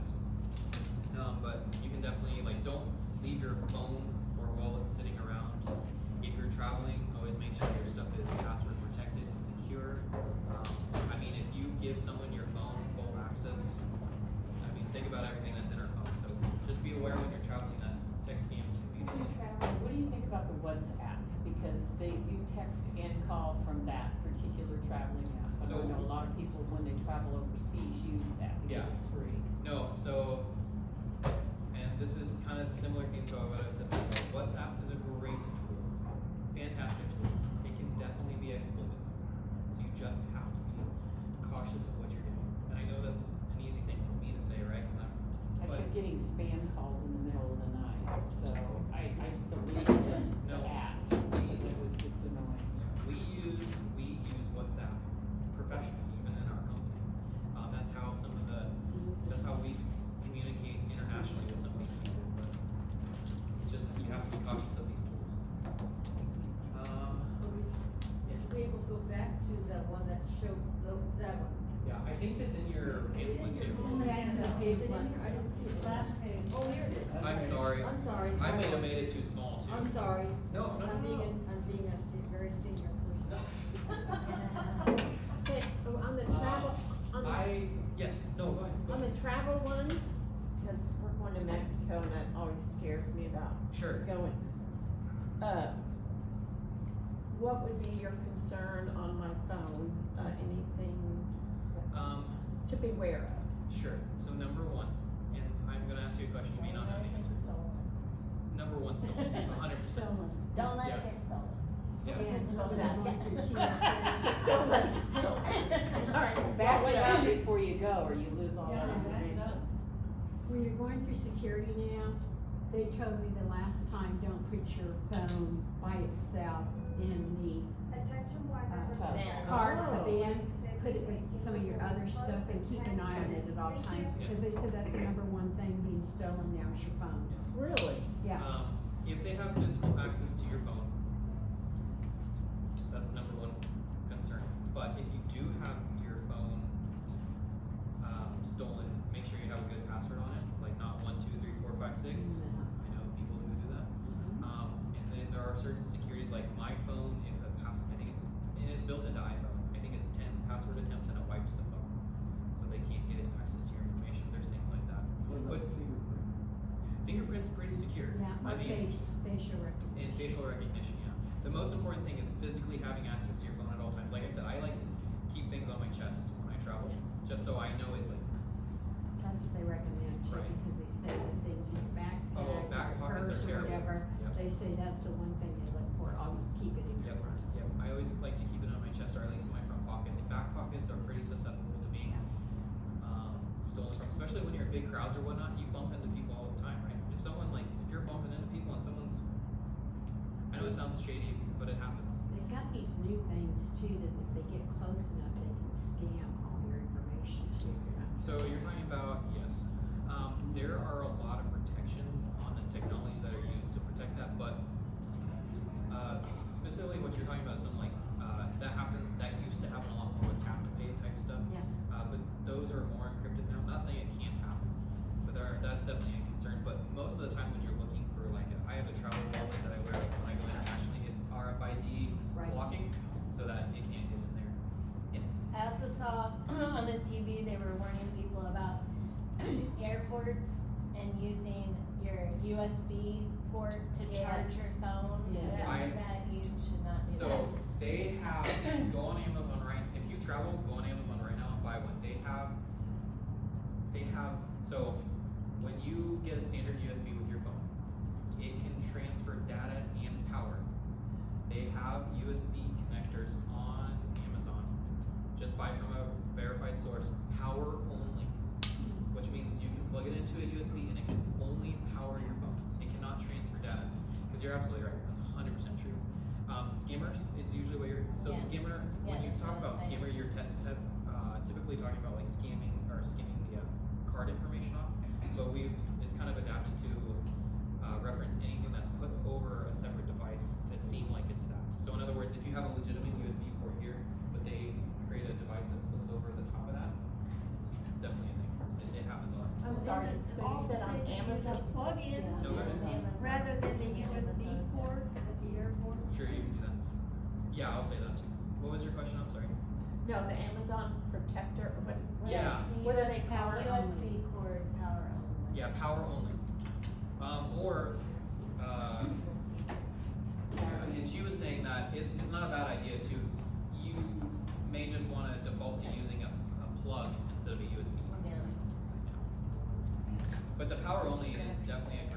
But you can definitely, like, don't leave your phone or wallet sitting around. If you're traveling, always make sure your stuff is password protected and secure. I mean, if you give someone your phone full access, I mean, think about everything that's in our phone. So just be aware when you're traveling that text scams can be. When you're traveling, what do you think about the WhatsApp? Because they do text and call from that particular traveling app. But So- I know a lot of people, when they travel overseas, use that because Yeah. it's free. No, so, and this is kind of similar to what I said before. WhatsApp is a great tool, fantastic tool. It can definitely be exploited. So you just have to be cautious of what you're doing. And I know that's an easy thing for me to say, right? Because I But- kept getting spam calls in the middle of the night, so I deleted the No. app because it was just annoying. we use WhatsApp professionally, even in our company. That's how we communicate internationally with some of these people. But it's just you have to be cautious of these tools. Yes. We able to go back to the one that showed that one. Yeah, I think that's in your pamphlet too. I didn't see it. Last page. Oh, here it is. I'm sorry. I'm sorry. I may have made it too small too. I'm sorry. No, no, I'm no. being a very senior person. Say, on the travel, on the, Yes, no, go ahead. Go on ahead. the travel one, cause we're going to Mexico and that always scares me about Sure. going. What would be your concern on my phone, anything to beware of? Sure. So number one, and I'm gonna ask you a question you may not know the answer. Number one, stolen, 100%. Don't let Yeah. it get stolen. Yeah. Just don't let it get stolen. Alright, Back it up before you go, or you lose all that information. When you're going through security now, they told me the last time, don't put your phone by itself in the cart, the bin. Put it with some of your other stuff and keep an eye on it at all times, because they said that's the number one thing being stolen now is your phones. Really? Yeah. If they have physical access to your phone, that's number one concern. But if you do have your phone stolen, make sure you have a good password on it, like not 1, 2, 3, 4, 5, 6. I know people who do that. And then there are certain securities like my phone. If a pass, I think it's built into iPhone. I think it's 10 password attempts and it wipes the phone, so they can't get access to your information. There's things like that. But fingerprint's pretty secure. Yeah, I or mean, facial recognition. and facial recognition, yeah. The most important thing is physically having access to your phone at all times. Like I said, I like to keep things on my chest when I travel, just so I know it's like. That's what they recommend too, Right. because they say that things in your backpack, Oh, back your pockets purse are or terrible. whatever, Yep. they say that's the one thing they look for, always keep it in your Yep, front. yep. I always like to keep it on my chest, or at least in my front pockets. Back pockets are pretty susceptible to being stolen from, especially when you're in big crowds or whatnot. You bump into people all the time, right? If you're bumping into people and someone's, I know it sounds shady, but it happens. They've got these new things too, that if they get close enough, they can scam all your information too, if you're not. So you're talking about, yes, there are a lot of protections on the technologies that are used to protect that, but specifically what you're talking about is something like that used to happen a lot more with tap to pay type stuff. Yeah. But those are more encrypted now. Not saying it can't happen, but that's definitely a concern. But most of the time when you're looking for I have a travel wallet that I wear when I go internationally, it's RFID Right. blocking so that it can't get in there. Yes. I also saw on the TV, they were warning people about airports and using your USB port to charge Yes. your phone. Yes. That you should not do So that. they have, go on Amazon if you travel, go on Amazon right now and buy one. They have, so when you get a standard USB with your phone, it can transfer data and power. They have USB connectors on Amazon. Just buy from a verified source, power only, which means you can plug it into a USB and it can only power your phone. It cannot transfer data. Because you're absolutely right, that's 100% true. Skimmers is usually what Yeah. skimmer, when Yeah, you that's talk what I'm about saying. skimmer, you're typically talking about like skimming the card information off. But it's kind of adapted to reference anything that's put over a separate device to seem like it's that. So in other words, if you have a legitimate USB port here, but they create a device that slips over the top of that, it's definitely a thing. It happens a lot. I'm sorry, so you said on Amazon? Plug-in No, go ahead. rather than the USB port at the airport. Sure, you can do that. Yeah, I'll say that too. What was your question? I'm sorry. No, the Amazon Protector, or what? Yeah. What are they called? USB cord power only. Yeah, power only. And she was saying that it's not a bad idea to, you may just want to default to using a plug instead of a USB. Yeah. But the power only is definitely a